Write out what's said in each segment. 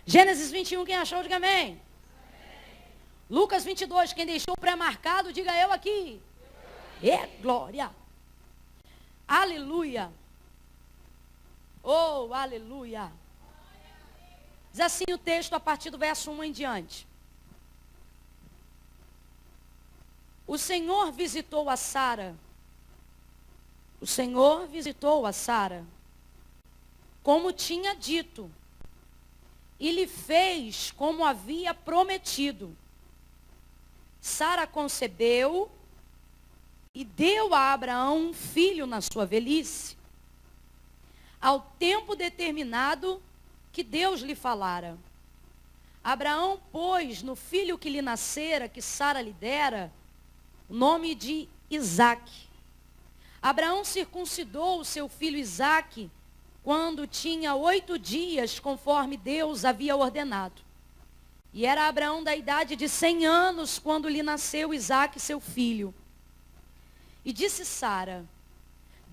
Gênesis 21, quem achou, diga amém. Lucas 22, quem deixou pré-marcado, diga eu aqui. Glória. Aleluia. Oh, aleluia. Diz assim o texto a partir do verso 1 em diante. O Senhor visitou a Sara. O Senhor visitou a Sara, como tinha dito, e lhe fez como havia prometido. Sara concebeu e deu a Abraão um filho na sua velhice, ao tempo determinado que Deus lhe falara. Abraão pôs no filho que lhe nascera, que Sara lhe dera, o nome de Isaque. Abraão circuncidou o seu filho Isaque quando tinha 8 dias, conforme Deus havia ordenado. E era Abraão da idade de 100 anos, quando lhe nasceu Isaque, seu filho. E disse Sara: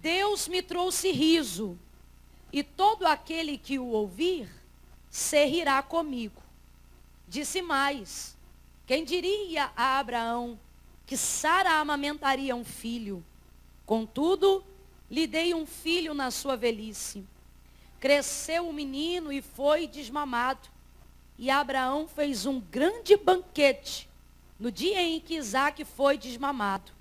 Deus me trouxe riso, e todo aquele que o ouvir se rirá comigo. Disse mais: quem diria a Abraão que Sara amamentaria um filho? Contudo, lhe dei um filho na sua velhice. Cresceu o menino e foi desmamado. E Abraão fez um grande banquete no dia em que Isaque foi desmamado.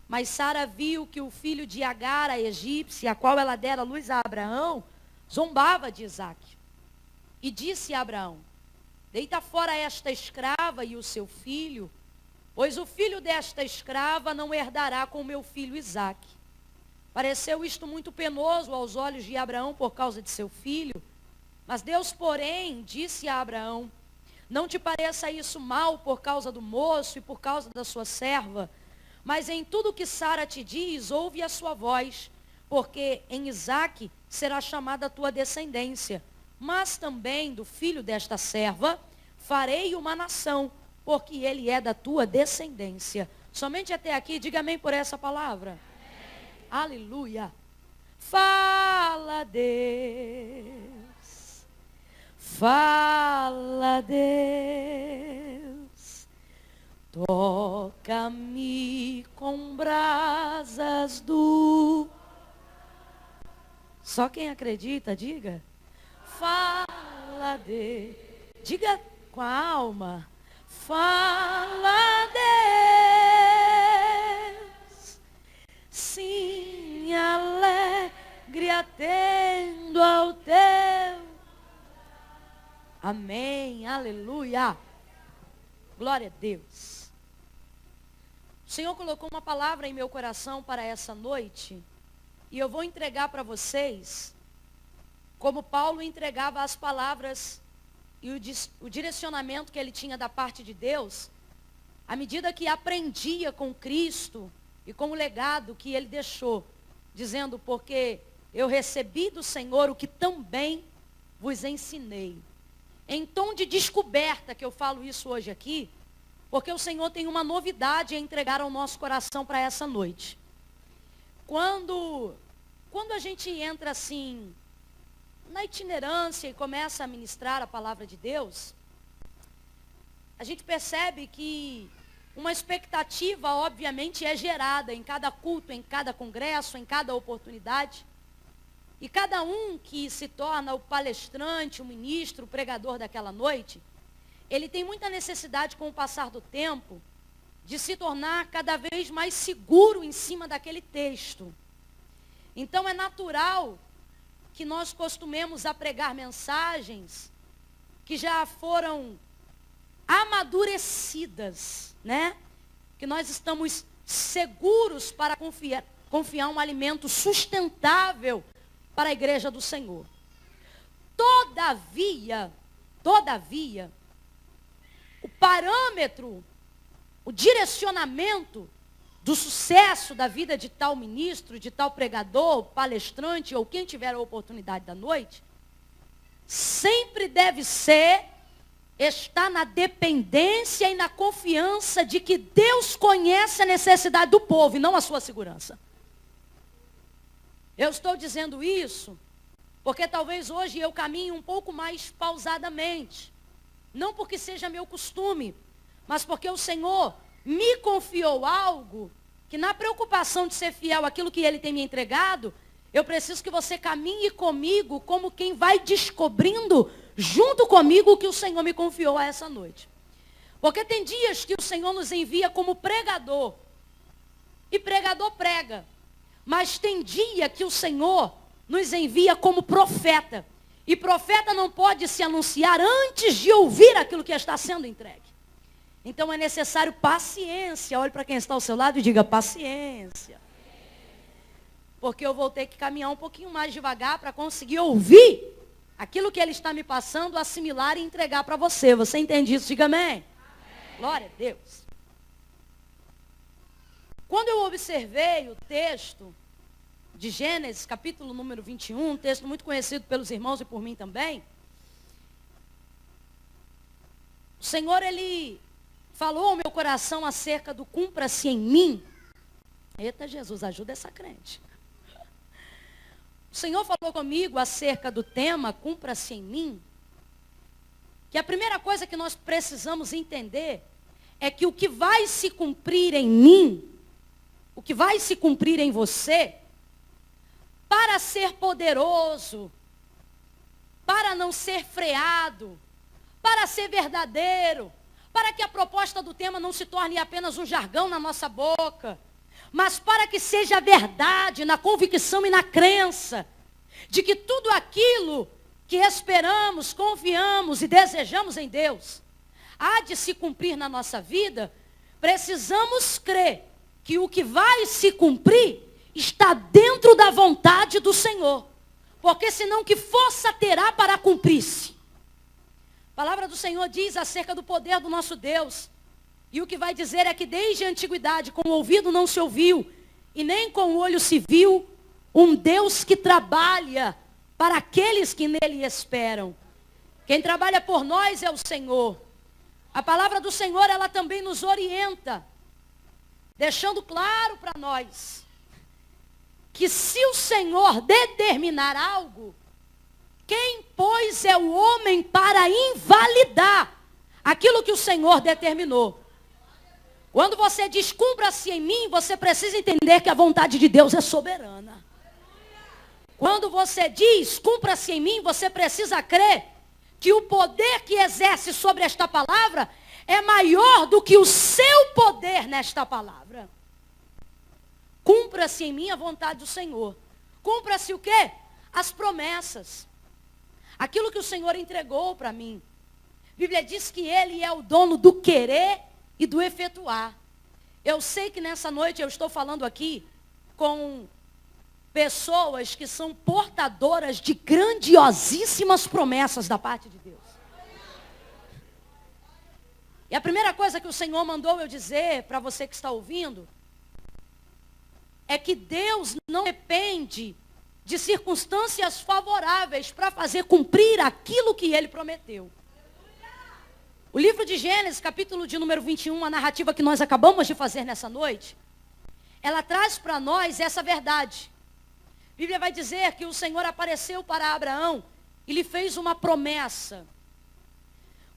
Mas Sara viu que o filho de Agar, a egípcia, a qual ela dera luz a Abraão, zombava de Isaque. E disse a Abraão: deita fora esta escrava e o seu filho, pois o filho desta escrava não herdará com meu filho Isaque. Pareceu isto muito penoso aos olhos de Abraão por causa de seu filho. Mas Deus, porém, disse a Abraão: não te pareça isso mal por causa do moço e por causa da sua serva, mas em tudo que Sara te diz, ouve a sua voz, porque em Isaque será chamada a tua descendência. Mas também do filho desta serva farei uma nação, porque ele é da tua descendência. Somente até aqui, diga amém por essa palavra. Amém. Aleluia. Fala, Deus. Fala, Deus. Toca-me com brasas do... Só quem acredita, diga. Fala, Deus. Diga com a alma. Fala, Deus, sim, alegre atendo ao teu. Amém, aleluia, glória a Deus. O Senhor colocou uma palavra em meu coração para essa noite, e eu vou entregar para vocês, como Paulo entregava as palavras e o direcionamento que ele tinha da parte de Deus, à medida que aprendia com Cristo e com o legado que ele deixou, dizendo: porque eu recebi do Senhor o que também vos ensinei. Em tom de descoberta que eu falo isso hoje aqui, porque o Senhor tem uma novidade a entregar ao nosso coração para essa noite. Quando a gente entra assim na itinerância e começa a ministrar a palavra de Deus, a gente percebe que uma expectativa, obviamente, é gerada em cada culto, em cada congresso, em cada oportunidade. E cada um que se torna o palestrante, o ministro, o pregador daquela noite, ele tem muita necessidade, com o passar do tempo, de se tornar cada vez mais seguro em cima daquele texto. Então é natural que nós costumemos a pregar mensagens que já foram amadurecidas, né? Que nós estamos seguros para confiar um alimento sustentável para a igreja do Senhor. Todavia, o parâmetro, o direcionamento do sucesso da vida de tal ministro, de tal pregador, palestrante, ou quem tiver a oportunidade da noite, sempre deve ser, estar na dependência e na confiança de que Deus conhece a necessidade do povo e não a sua segurança. Eu estou dizendo isso Porque talvez hoje eu caminhe um pouco mais pausadamente. Não porque seja meu costume, mas porque o Senhor me confiou algo que, na preocupação de ser fiel àquilo que Ele tem me entregado, eu preciso que você caminhe comigo como quem vai descobrindo junto comigo o que o Senhor me confiou a essa noite. Porque tem dias que o Senhor nos envia como pregador. E pregador prega. Mas tem dia que o Senhor nos envia como profeta. E profeta não pode se anunciar antes de ouvir aquilo que está sendo entregue. Então é necessário paciência. Olhe para quem está ao seu lado e diga paciência. Porque eu vou ter que caminhar um pouquinho mais devagar para conseguir ouvir aquilo que Ele está me passando, assimilar e entregar para você. Você entende isso? Diga amém. Amém. Glória a Deus. Quando eu observei o texto de Gênesis, capítulo número 21, um texto muito conhecido pelos irmãos e por mim também, o Senhor, Ele falou ao meu coração acerca do cumpra-se em mim. Eita Jesus, ajuda essa crente. O Senhor falou comigo acerca do tema cumpra-se em mim, que a primeira coisa que nós precisamos entender é que o que vai se cumprir em mim, o que vai se cumprir em você, para ser poderoso, para não ser freado, para ser verdadeiro, para que a proposta do tema não se torne apenas um jargão na nossa boca, mas para que seja verdade na convicção e na crença de que tudo aquilo que esperamos, confiamos e desejamos em Deus há de se cumprir na nossa vida, precisamos crer que o que vai se cumprir está dentro da vontade do Senhor. Porque senão que força terá para cumprir-se? A palavra do Senhor diz acerca do poder do nosso Deus. E o que vai dizer é que desde a antiguidade com o ouvido não se ouviu, e nem com o olho se viu, um Deus que trabalha para aqueles que nele esperam. Quem trabalha por nós é o Senhor. A palavra do Senhor, ela também nos orienta, deixando claro para nós que se o Senhor determinar algo, quem, pois, é o homem para invalidar aquilo que o Senhor determinou? Quando você diz cumpra-se em mim, você precisa entender que a vontade de Deus é soberana. Quando você diz cumpra-se em mim, você precisa crer que o poder que exerce sobre esta palavra é maior do que o seu poder nesta palavra. Cumpra-se em mim a vontade do Senhor. Cumpra-se o quê? As promessas. Aquilo que o Senhor entregou para mim. A Bíblia diz que Ele é o dono do querer e do efetuar. Eu sei que nessa noite eu estou falando aqui com pessoas que são portadoras de grandiosíssimas promessas da parte de Deus. E a primeira coisa que o Senhor mandou eu dizer para você que está ouvindo é que Deus não depende de circunstâncias favoráveis para fazer cumprir aquilo que Ele prometeu. O livro de Gênesis, capítulo de número 21, a narrativa que nós acabamos de fazer nessa noite, ela traz para nós essa verdade. A Bíblia vai dizer que o Senhor apareceu para Abraão e lhe fez uma promessa.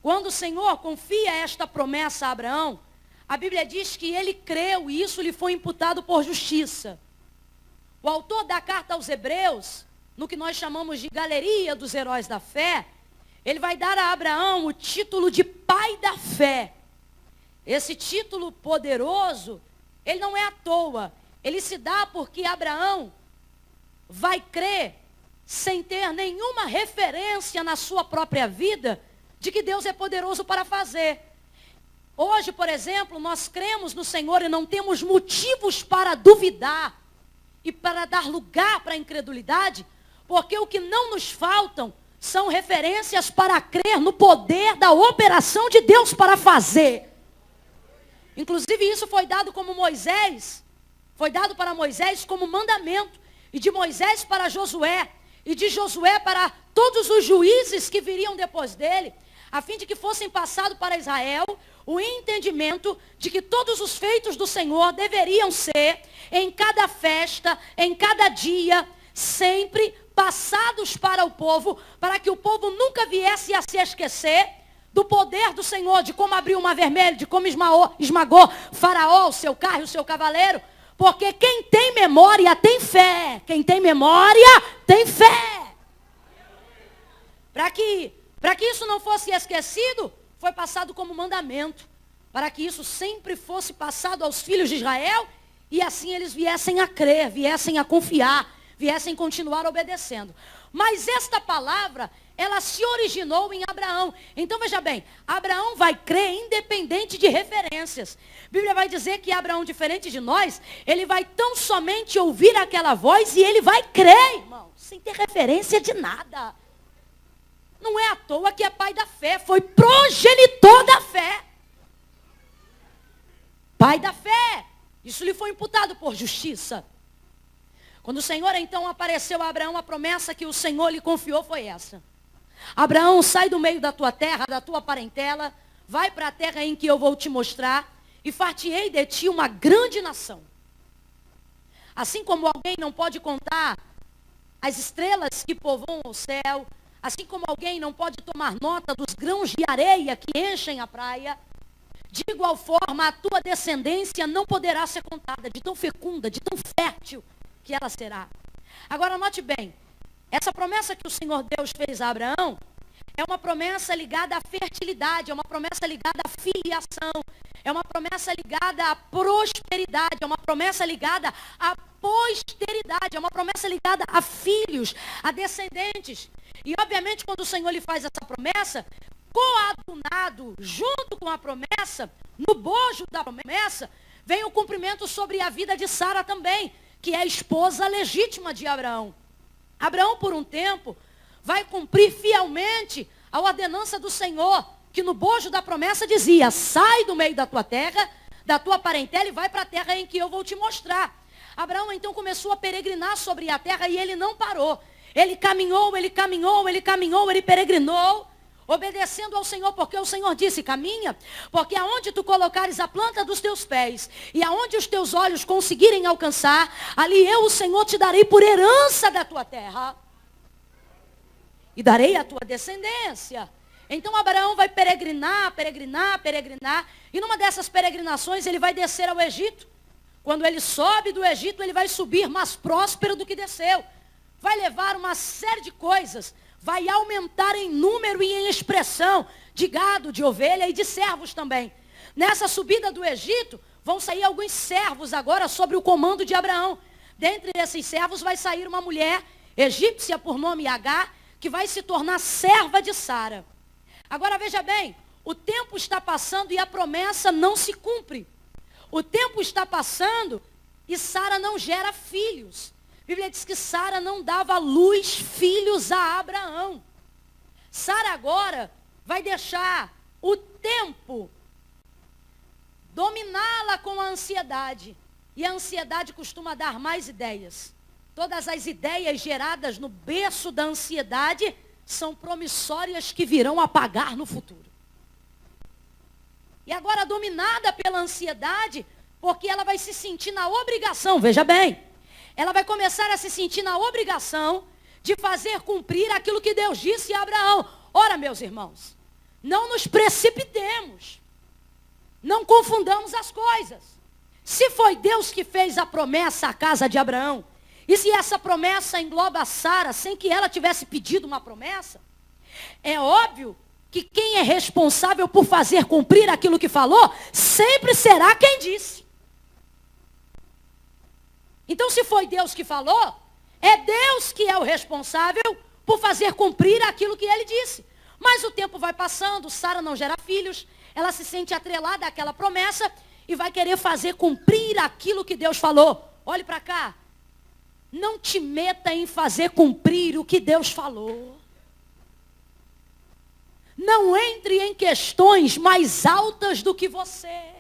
Quando o Senhor confia esta promessa a Abraão, a Bíblia diz que ele creu e isso lhe foi imputado por justiça. O autor da carta aos Hebreus, no que nós chamamos de galeria dos heróis da fé, ele vai dar a Abraão o título de pai da fé. Esse título poderoso, ele não é à toa. Ele se dá porque Abraão vai crer sem ter nenhuma referência na sua própria vida de que Deus é poderoso para fazer. Hoje, por exemplo, nós cremos no Senhor e não temos motivos para duvidar e para dar lugar para a incredulidade, porque o que não nos faltam são referências para crer no poder da operação de Deus para fazer. Inclusive isso foi dado como Moisés, foi dado para Moisés como mandamento, e de Moisés para Josué, e de Josué para todos os juízes que viriam depois dele, a fim de que fossem passados para Israel o entendimento de que todos os feitos do Senhor deveriam ser, em cada festa, em cada dia, sempre passados para o povo, para que o povo nunca viesse a se esquecer do poder do Senhor, de como abriu o mar vermelho, de como esmagou Faraó, o seu carro e o seu cavaleiro. Porque quem tem memória tem fé. Quem tem memória tem fé. Para que isso não fosse esquecido, foi passado como mandamento. Para que isso sempre fosse passado aos filhos de Israel, e assim eles viessem a crer, viessem a confiar, viessem continuar obedecendo. Mas esta palavra, ela se originou em Abraão. Então veja bem, Abraão vai crer independente de referências. A Bíblia vai dizer que Abraão, diferente de nós, ele vai tão somente ouvir aquela voz e ele vai crer, irmão, sem ter referência de nada. Não é à toa que é pai da fé, foi progenitor da fé. Pai da fé, isso lhe foi imputado por justiça. Quando o Senhor então apareceu a Abraão, a promessa que o Senhor lhe confiou foi essa. Abraão, sai do meio da tua terra, da tua parentela, vai para a terra em que eu vou te mostrar, e far-te-ei de ti uma grande nação. Assim como alguém não pode contar as estrelas que povoam o céu, assim como alguém não pode tomar nota dos grãos de areia que enchem a praia, de igual forma a tua descendência não poderá ser contada, de tão fecunda, de tão fértil que ela será. Agora note bem, essa promessa que o Senhor Deus fez a Abraão é uma promessa ligada à fertilidade, é uma promessa ligada à filiação, é uma promessa ligada à prosperidade, é uma promessa ligada à posteridade, é uma promessa ligada a filhos, a descendentes. E obviamente quando o Senhor lhe faz essa promessa, coadunado junto com a promessa, no bojo da promessa, vem o cumprimento sobre a vida de Sara também, que é a esposa legítima de Abraão. Abraão, por um tempo, vai cumprir fielmente a ordenança do Senhor, que no bojo da promessa dizia, sai do meio da tua terra, da tua parentela e vai para a terra em que eu vou te mostrar. Abraão então começou a peregrinar sobre a terra e ele não parou. Ele caminhou, ele peregrinou, obedecendo ao Senhor, porque o Senhor disse, caminha, porque aonde tu colocares a planta dos teus pés, e aonde os teus olhos conseguirem alcançar, ali eu, o Senhor, te darei por herança da tua terra, e darei a tua descendência. Então Abraão vai peregrinar, e numa dessas peregrinações ele vai descer ao Egito. Quando ele sobe do Egito, ele vai subir mais próspero do que desceu. Vai levar uma série de coisas, vai aumentar em número e em expressão de gado, de ovelha e de servos também. Nessa subida do Egito, vão sair alguns servos agora sob o comando de Abraão. Dentre esses servos vai sair uma mulher egípcia por nome Agar, que vai se tornar serva de Sara. Agora veja bem, o tempo está passando e a promessa não se cumpre. O tempo está passando e Sara não gera filhos. A Bíblia diz que Sara não dava à luz filhos a Abraão. Sara agora vai deixar o tempo dominá-la com a ansiedade. E a ansiedade costuma dar mais ideias. Todas as ideias geradas no berço da ansiedade são promissórias que virão a pagar no futuro. E agora dominada pela ansiedade, porque ela vai se sentir na obrigação, veja bem, ela vai começar a se sentir na obrigação de fazer cumprir aquilo que Deus disse a Abraão. Ora, meus irmãos, não nos precipitemos, não confundamos as coisas. Se foi Deus que fez a promessa à casa de Abraão, e se essa promessa engloba Sara sem que ela tivesse pedido uma promessa, é óbvio que quem é responsável por fazer cumprir aquilo que falou, sempre será quem disse. Então, se foi Deus que falou, é Deus que é o responsável por fazer cumprir aquilo que ele disse. Mas o tempo vai passando, Sara não gera filhos, ela se sente atrelada àquela promessa e vai querer fazer cumprir aquilo que Deus falou. Olhe para cá. Não te meta em fazer cumprir o que Deus falou. Não entre em questões mais altas do que você.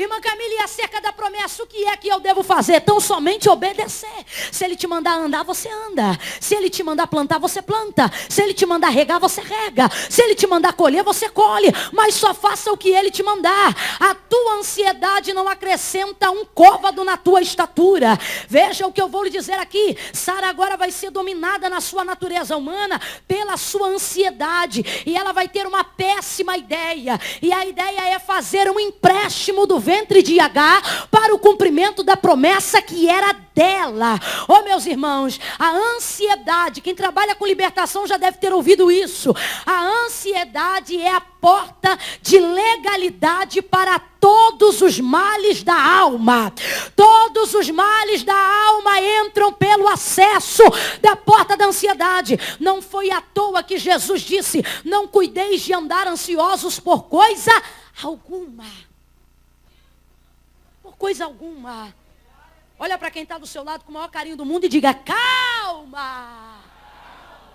Irmã Camila, e acerca da promessa, o que é que eu devo fazer? Tão somente obedecer. Se ele te mandar andar, você anda. Se ele te mandar plantar, você planta. Se ele te mandar regar, você rega. Se ele te mandar colher, você colhe. Mas só faça o que ele te mandar. A tua ansiedade não acrescenta um côvado na tua estatura. Veja o que eu vou lhe dizer aqui. Sara agora vai ser dominada na sua natureza humana pela sua ansiedade. E ela vai ter uma péssima ideia. E a ideia é fazer um empréstimo do ventre de Agar para o cumprimento da promessa que era dela. Oh, meus irmãos, a ansiedade, quem trabalha com libertação já deve ter ouvido isso. A ansiedade é a porta de legalidade para todos os males da alma. Todos os males da alma entram pelo acesso da porta da ansiedade. Não foi à toa que Jesus disse: não cuideis de andar ansiosos por coisa alguma. Por coisa alguma. Olha para quem está do seu lado com o maior carinho do mundo e diga: calma.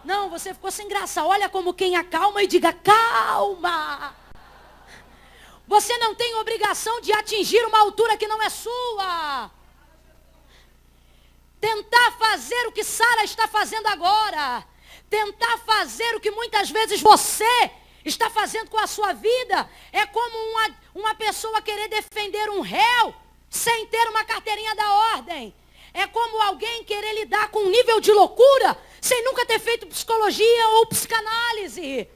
Não, você ficou sem graça. Olha como quem acalma e diga: calma. Você não tem obrigação de atingir uma altura que não é sua. Tentar fazer o que Sara está fazendo agora. Tentar fazer o que muitas vezes você está fazendo com a sua vida. É como uma pessoa querer defender um réu sem ter uma carteirinha da ordem. É como alguém querer lidar com um nível de loucura sem nunca ter feito psicologia ou psicanálise.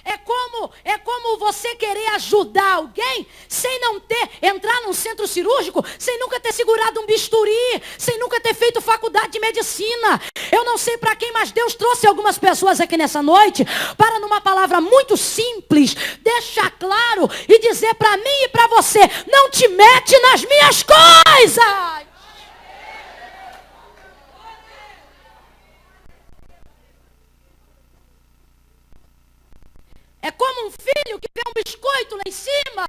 É como você querer ajudar alguém sem não ter, entrar num centro cirúrgico, sem nunca ter segurado um bisturi, sem nunca ter feito faculdade de medicina. Eu não sei para quem, mas Deus trouxe algumas pessoas aqui nessa noite para, numa palavra muito simples, deixar claro e dizer para mim e para você: não te mete nas minhas coisas. É como um filho que vê um biscoito lá em cima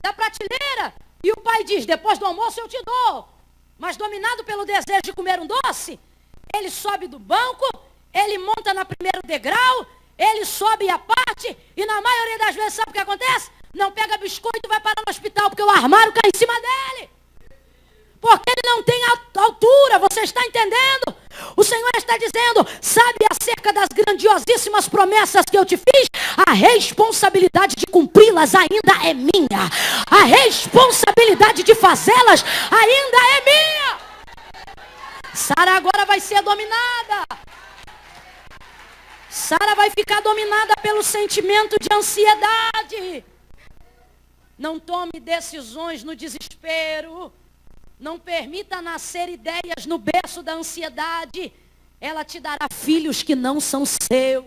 da prateleira e o pai diz: depois do almoço eu te dou. Mas dominado pelo desejo de comer um doce, ele sobe do banco, ele monta no primeiro degrau, ele sobe a parte e na maioria das vezes sabe o que acontece? Não pega biscoito e vai parar no hospital porque o armário cai em cima dele. Porque ele não tem altura, você está entendendo? O Senhor está dizendo: sabe acerca das grandiosíssimas promessas que eu te fiz? A responsabilidade de cumpri-las ainda é minha. A responsabilidade de fazê-las ainda é minha. Sara agora vai ser dominada. Sara vai ficar dominada pelo sentimento de ansiedade. Não tome decisões no desespero. Não permita nascer ideias no berço da ansiedade. Ela te dará filhos que não são seus.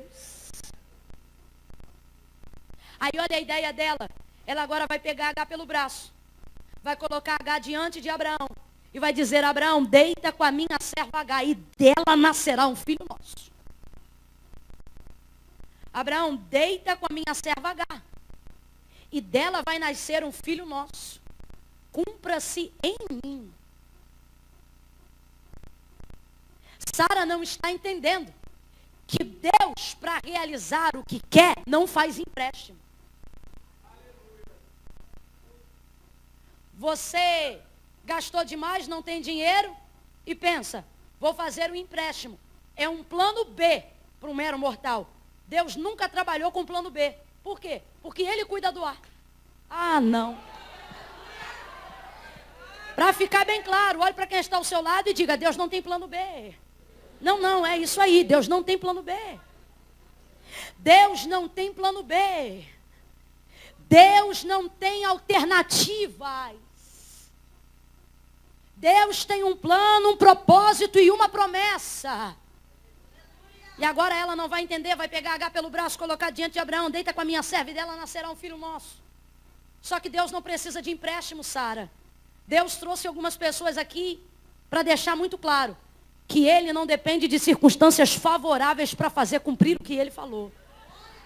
Aí olha a ideia dela. Ela agora vai pegar Agar pelo braço. Vai colocar Agar diante de Abraão. E vai dizer: Abraão, deita com a minha serva Agar, e dela nascerá um filho nosso. Abraão, deita com a minha serva Agar, e dela vai nascer um filho nosso. Cumpra-se em mim. Sara não está entendendo que Deus, para realizar o que quer, não faz empréstimo. Você gastou demais, não tem dinheiro e pensa: vou fazer um empréstimo. É um plano B para um mero mortal. Deus nunca trabalhou com plano B. Por quê? Porque Ele cuida do ar. Ah, não. Para ficar bem claro, olhe para quem está ao seu lado e diga: Deus não tem plano B. Não, não, é isso aí. Deus não tem plano B. Deus não tem plano B. Deus não tem alternativas. Deus tem um plano, um propósito e uma promessa. E agora ela não vai entender, vai pegar Agar pelo braço, colocar diante de Abraão: deita com a minha serva, e dela nascerá um filho nosso. Só que Deus não precisa de empréstimo, Sara. Deus trouxe algumas pessoas aqui para deixar muito claro que Ele não depende de circunstâncias favoráveis para fazer cumprir o que Ele falou.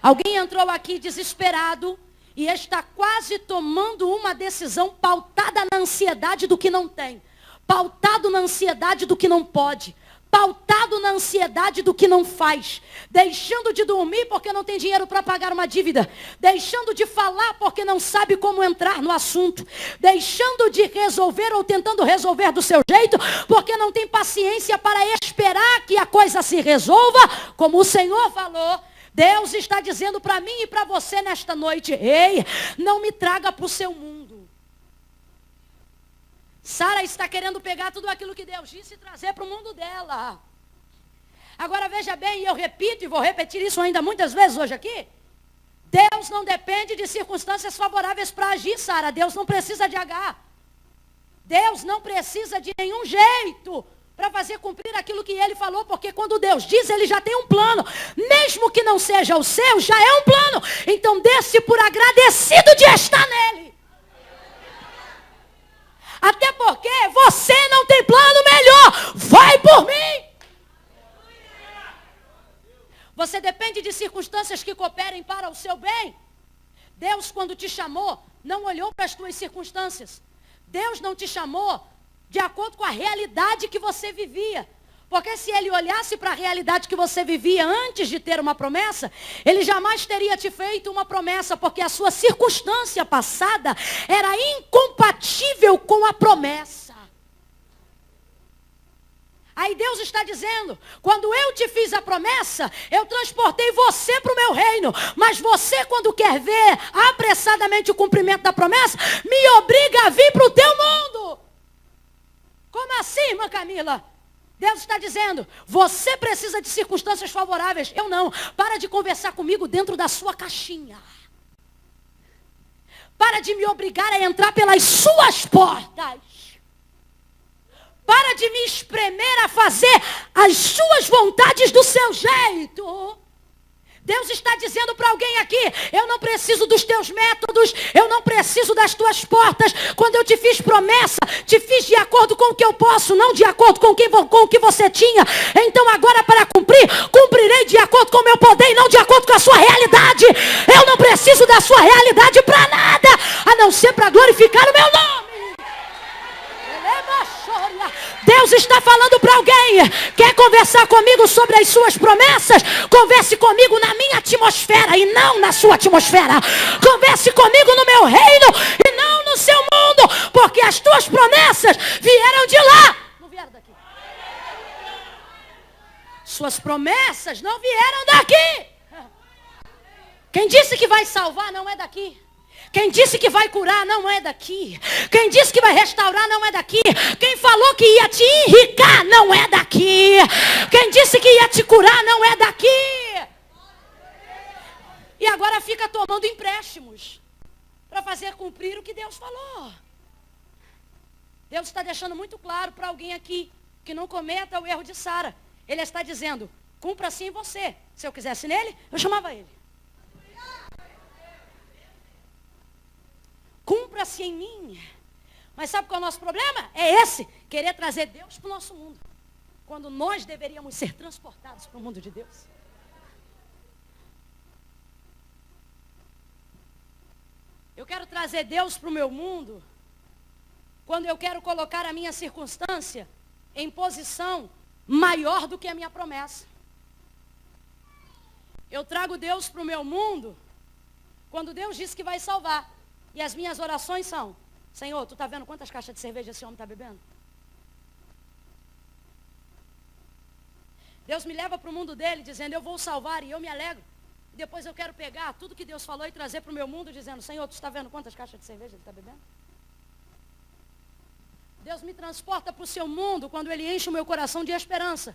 Alguém entrou aqui desesperado e está quase tomando uma decisão pautada na ansiedade do que não tem, pautado na ansiedade do que não pode, pautado na ansiedade do que não faz, deixando de dormir porque não tem dinheiro para pagar uma dívida, deixando de falar porque não sabe como entrar no assunto, deixando de resolver ou tentando resolver do seu jeito porque não tem paciência para esperar que a coisa se resolva, como o Senhor falou. Deus está dizendo para mim e para você nesta noite: ei, não me traga para o seu mundo. Sara está querendo pegar tudo aquilo que Deus disse e trazer para o mundo dela. Agora veja bem, e eu repito e vou repetir isso ainda muitas vezes hoje aqui. Deus não depende de circunstâncias favoráveis para agir, Sara. Deus não precisa de Agar. Deus não precisa de nenhum jeito para fazer cumprir aquilo que ele falou, porque quando Deus diz, ele já tem um plano. Mesmo que não seja o seu, já é um plano. Então desce por agradecido de estar nele. Até porque você não tem plano melhor. Vai por mim. Você depende de circunstâncias que cooperem para o seu bem. Deus, quando te chamou, não olhou para as tuas circunstâncias. Deus não te chamou de acordo com a realidade que você vivia. Porque se ele olhasse para a realidade que você vivia antes de ter uma promessa, ele jamais teria te feito uma promessa, porque a sua circunstância passada era incompatível com a promessa. Aí Deus está dizendo: quando eu te fiz a promessa, eu transportei você para o meu reino. Mas você, quando quer ver apressadamente o cumprimento da promessa, me obriga a vir para o teu mundo. Como assim, irmã Camila? Deus está dizendo: você precisa de circunstâncias favoráveis. Eu não. Para de conversar comigo dentro da sua caixinha. Para de me obrigar a entrar pelas suas portas. Para de me espremer a fazer as suas vontades do seu jeito. Deus está dizendo para alguém aqui: eu não preciso dos teus métodos, eu não preciso das tuas portas. Quando eu te fiz promessa, te fiz de acordo com o que eu posso, não de acordo com o que você tinha. Então agora, para cumprir, cumprirei de acordo com o meu poder e não de acordo com a sua realidade. Eu não preciso da sua realidade para nada, a não ser para glorificar o meu nome. Deus está falando para alguém: quer conversar comigo sobre as suas promessas? Converse comigo na minha atmosfera e não na sua atmosfera. Converse comigo no meu reino e não no seu mundo, porque as tuas promessas vieram de lá, não vieram daqui. Suas promessas não vieram daqui. Quem disse que vai salvar não é daqui. Quem disse que vai curar não é daqui. Quem disse que vai restaurar não é daqui. Quem falou que ia te enricar não é daqui. Quem disse que ia te curar não é daqui. E agora fica tomando empréstimos para fazer cumprir o que Deus falou. Deus está deixando muito claro para alguém aqui que não cometa o erro de Sara. Ele está dizendo: cumpra-se em você. Se eu quisesse nele, eu chamava ele. Cumpra-se em mim. Mas sabe qual é o nosso problema? É esse: querer trazer Deus para o nosso mundo, quando nós deveríamos ser transportados para o mundo de Deus. Eu quero trazer Deus para o meu mundo quando eu quero colocar a minha circunstância em posição maior do que a minha promessa. Eu trago Deus para o meu mundo quando Deus disse que vai salvar. E as minhas orações são: Senhor, tu está vendo quantas caixas de cerveja esse homem está bebendo? Deus me leva para o mundo dele dizendo: eu vou salvar, e eu me alegro. Depois eu quero pegar tudo que Deus falou e trazer para o meu mundo dizendo: Senhor, tu está vendo quantas caixas de cerveja ele está bebendo? Deus me transporta para o seu mundo quando ele enche o meu coração de esperança.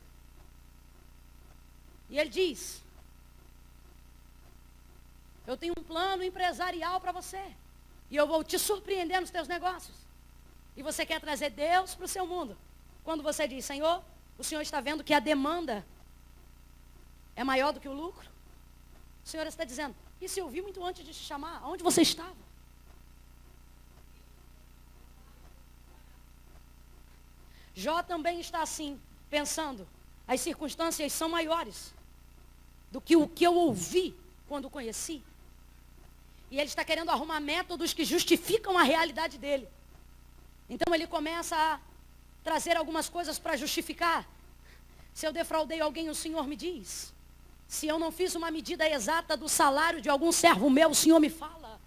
E ele diz: eu tenho um plano empresarial para você. E eu vou te surpreender nos teus negócios. E você quer trazer Deus para o seu mundo. Quando você diz: Senhor, o Senhor está vendo que a demanda é maior do que o lucro? O Senhor está dizendo: isso eu vi muito antes de te chamar. Onde você estava? Jó também está assim, pensando: as circunstâncias são maiores do que o que eu ouvi quando o conheci. E ele está querendo arrumar métodos que justificam a realidade dele. Então ele começa a trazer algumas coisas para justificar. Se eu defraudei alguém, o Senhor me diz. Se eu não fiz uma medida exata do salário de algum servo meu, o Senhor me fala.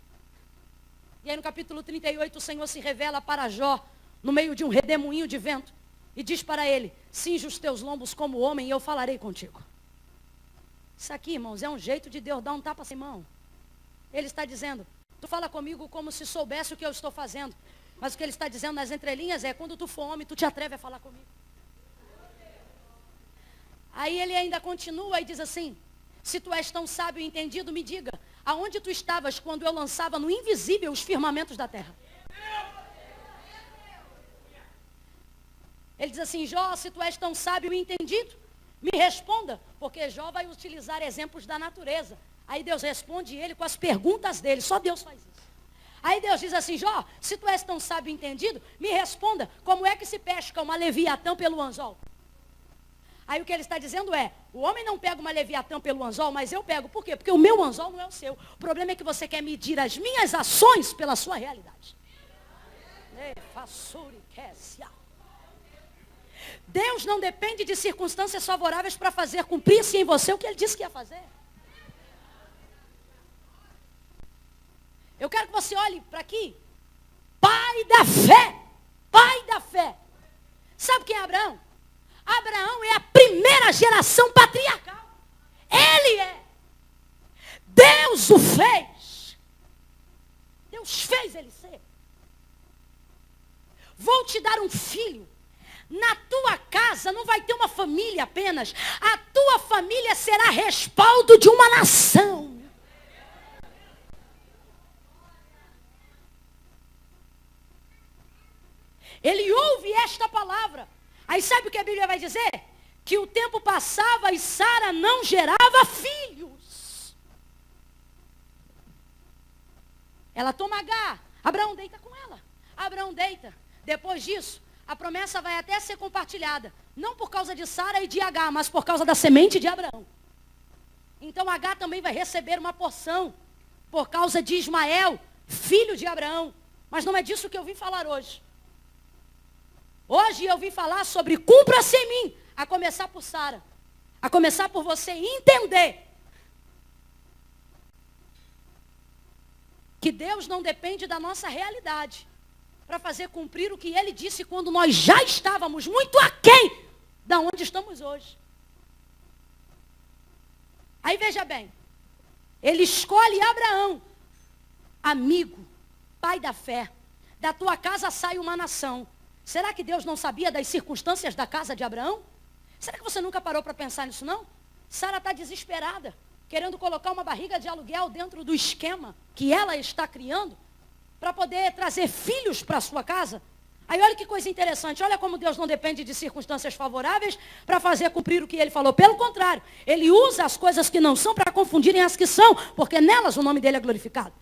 E aí no capítulo 38, o Senhor se revela para Jó, no meio de um redemoinho de vento, e diz para ele: cinge os teus lombos como homem e eu falarei contigo. Isso aqui, irmãos, é um jeito de Deus dar um tapa sem mão. Ele está dizendo: tu fala comigo como se soubesse o que eu estou fazendo. Mas o que ele está dizendo nas entrelinhas é: quando tu for homem, tu te atreve a falar comigo. Aí ele ainda continua e diz assim: se tu és tão sábio e entendido, me diga, aonde tu estavas quando eu lançava no invisível os firmamentos da terra? Ele diz assim: Jó, se tu és tão sábio e entendido, me responda, porque Jó vai utilizar exemplos da natureza. Aí Deus responde ele com as perguntas dele, só Deus faz isso. Aí Deus diz assim: Jó, se tu és tão sábio e entendido, me responda, como é que se pesca uma leviatã pelo anzol? Aí o que ele está dizendo é: o homem não pega uma leviatã pelo anzol, mas eu pego. Por quê? Porque o meu anzol não é o seu. O problema é que você quer medir as minhas ações pela sua realidade. Deus não depende de circunstâncias favoráveis para fazer cumprir-se em você o que ele disse que ia fazer. Eu quero que você olhe para aqui. Pai da fé. Pai da fé. Sabe quem é Abraão? Abraão é a primeira geração patriarcal. Ele é. Deus o fez. Deus fez ele ser. Vou te dar um filho. Na tua casa não vai ter uma família apenas. A tua família será respaldo de uma nação. Ele ouve esta palavra. Aí sabe o que a Bíblia vai dizer? Que o tempo passava e Sara não gerava filhos. Ela toma Agar. Abraão deita com ela. Abraão deita. Depois disso, a promessa vai até ser compartilhada. Não por causa de Sara e de Agar, mas por causa da semente de Abraão. Então Agar também vai receber uma porção. Por causa de Ismael, filho de Abraão. Mas não é disso que eu vim falar hoje. Hoje eu vim falar sobre cumpra-se em mim, a começar por Sara, a começar por você entender que Deus não depende da nossa realidade para fazer cumprir o que Ele disse quando nós já estávamos muito aquém da onde estamos hoje. Aí veja bem, Ele escolhe Abraão, amigo, pai da fé, da tua casa sai uma nação. Será que Deus não sabia das circunstâncias da casa de Abraão? Será que você nunca parou para pensar nisso, não? Sara está desesperada, querendo colocar uma barriga de aluguel dentro do esquema que ela está criando para poder trazer filhos para a sua casa. Aí olha que coisa interessante, olha como Deus não depende de circunstâncias favoráveis para fazer cumprir o que Ele falou. Pelo contrário, Ele usa as coisas que não são para confundirem as que são, porque nelas o nome dEle é glorificado.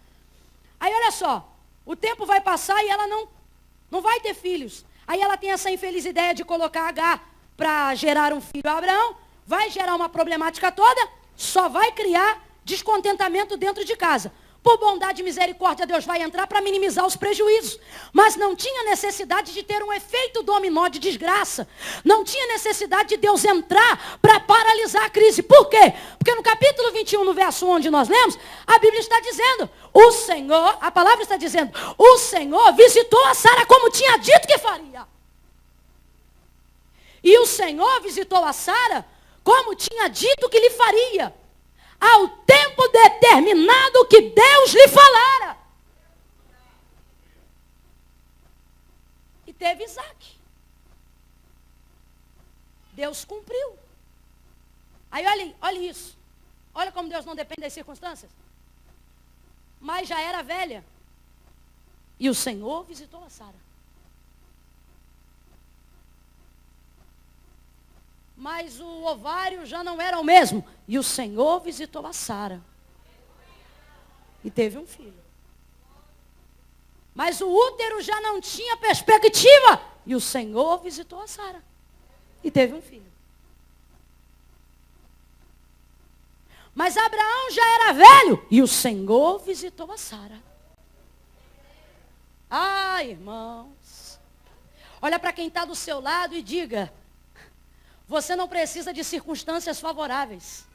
Aí olha só, o tempo vai passar e ela não vai ter filhos. Aí ela tem essa infeliz ideia de colocar Agar para gerar um filho a Abraão, vai gerar uma problemática toda, só vai criar descontentamento dentro de casa. Por bondade e misericórdia, Deus vai entrar para minimizar os prejuízos. Mas não tinha necessidade de ter um efeito dominó de desgraça. Não tinha necessidade de Deus entrar para paralisar a crise. Por quê? Porque no capítulo 21, no verso onde nós lemos, a Bíblia está dizendo, o Senhor, a palavra está dizendo, o Senhor visitou a Sara como tinha dito que faria. E o Senhor visitou a Sara como tinha dito que lhe faria. Ao tempo determinado que Deus lhe falara. E teve Isaac. Deus cumpriu. Aí olha isso. Olha como Deus não depende das circunstâncias. Mas já era velha. E o Senhor visitou a Sara. Mas o ovário já não era o mesmo. E o Senhor visitou a Sara. E teve um filho. Mas o útero já não tinha perspectiva. E o Senhor visitou a Sara. E teve um filho. Mas Abraão já era velho. E o Senhor visitou a Sara. Ah, irmãos. Olha para quem está do seu lado e diga: Você não precisa de circunstâncias favoráveis.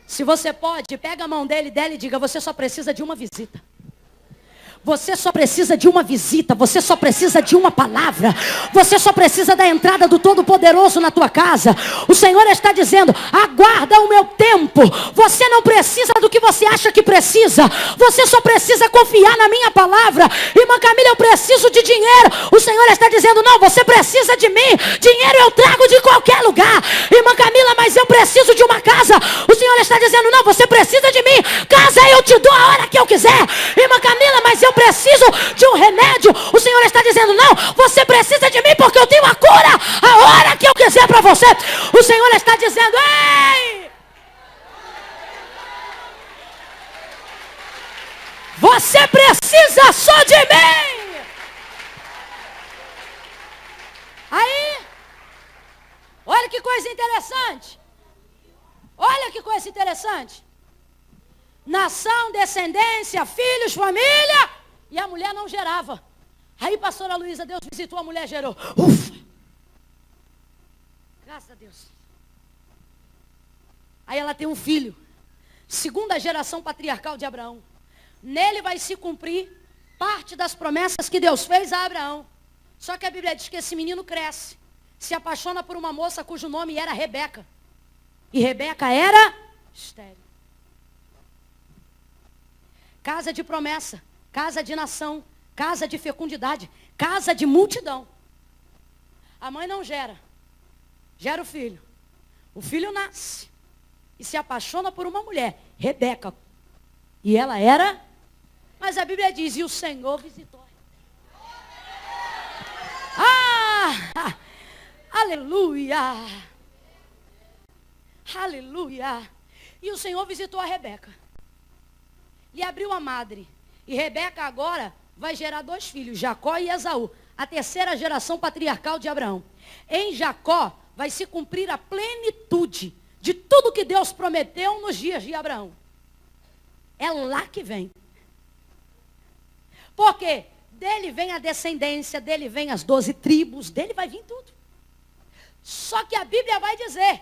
Se você pode, pega a mão dele e diga: você só precisa de uma visita. Você só precisa de uma visita, você só precisa de uma palavra, você só precisa da entrada do Todo-Poderoso na tua casa. O Senhor está dizendo: aguarda o meu tempo. Você não precisa do que você acha que precisa, você só precisa confiar na minha palavra. Irmã Camila, eu preciso de dinheiro. O Senhor está dizendo: não, você precisa de mim. Dinheiro eu trago de qualquer lugar. Irmã Camila, mas eu preciso de uma casa. O Senhor está dizendo: não, você precisa de mim. Casa eu te dou a hora que eu quiser. Irmã Camila, mas eu preciso de um remédio. O Senhor está dizendo: não, você precisa de mim porque eu tenho a cura a hora que eu quiser para você. O Senhor está dizendo: ei, você precisa só de mim. Aí, olha que coisa interessante. Olha que coisa interessante. Nação, descendência, filhos, família. E a mulher não gerava. Aí, pastora Luísa, Deus visitou, a mulher gerou. Ufa! Graças a Deus. Aí ela tem um filho. Segunda geração patriarcal de Abraão. Nele vai se cumprir parte das promessas que Deus fez a Abraão. Só que a Bíblia diz que esse menino cresce. Se apaixona por uma moça cujo nome era Rebeca. E Rebeca era estéril. Casa de promessa, casa de nação, casa de fecundidade, casa de multidão. A mãe não gera o filho. O filho nasce e se apaixona por uma mulher, Rebeca. E ela era, mas a Bíblia diz: e o Senhor visitou. Aleluia! Aleluia! E o Senhor visitou a Rebeca. Lhe abriu a madre. E Rebeca agora vai gerar 2 filhos, Jacó e Esaú. A terceira geração patriarcal de Abraão. Em Jacó vai se cumprir a plenitude de tudo que Deus prometeu nos dias de Abraão. É lá que vem. Porque dele vem a descendência, dele vem as 12 tribos, dele vai vir tudo. Só que a Bíblia vai dizer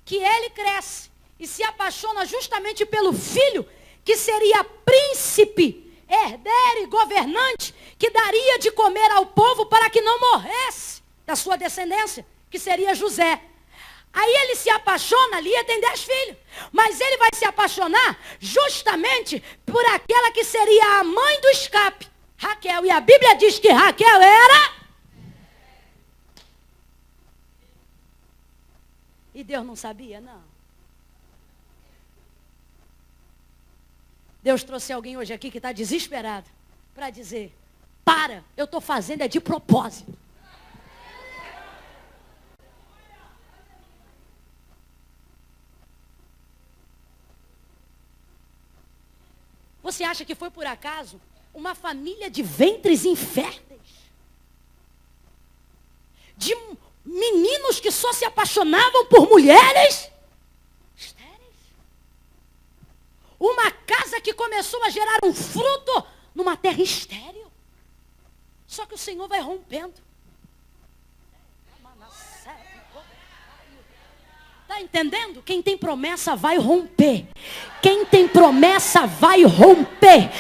que ele cresce e se apaixona justamente pelo filho que seria príncipe, herdeiro e governante, que daria de comer ao povo para que não morresse da sua descendência, que seria José. Aí ele se apaixona, Lia tem 10 filhos, mas ele vai se apaixonar justamente por aquela que seria a mãe do escape, Raquel. E a Bíblia diz que Raquel era... E Deus não sabia, não. Deus trouxe alguém hoje aqui que está desesperado para dizer: para, eu estou fazendo é de propósito. Você acha que foi por acaso uma família de ventres inférteis? De meninos que só se apaixonavam por mulheres? Uma casa que começou a gerar um fruto numa terra estéril. Só que o Senhor vai rompendo. Está entendendo? Quem tem promessa vai romper. Quem tem promessa vai romper.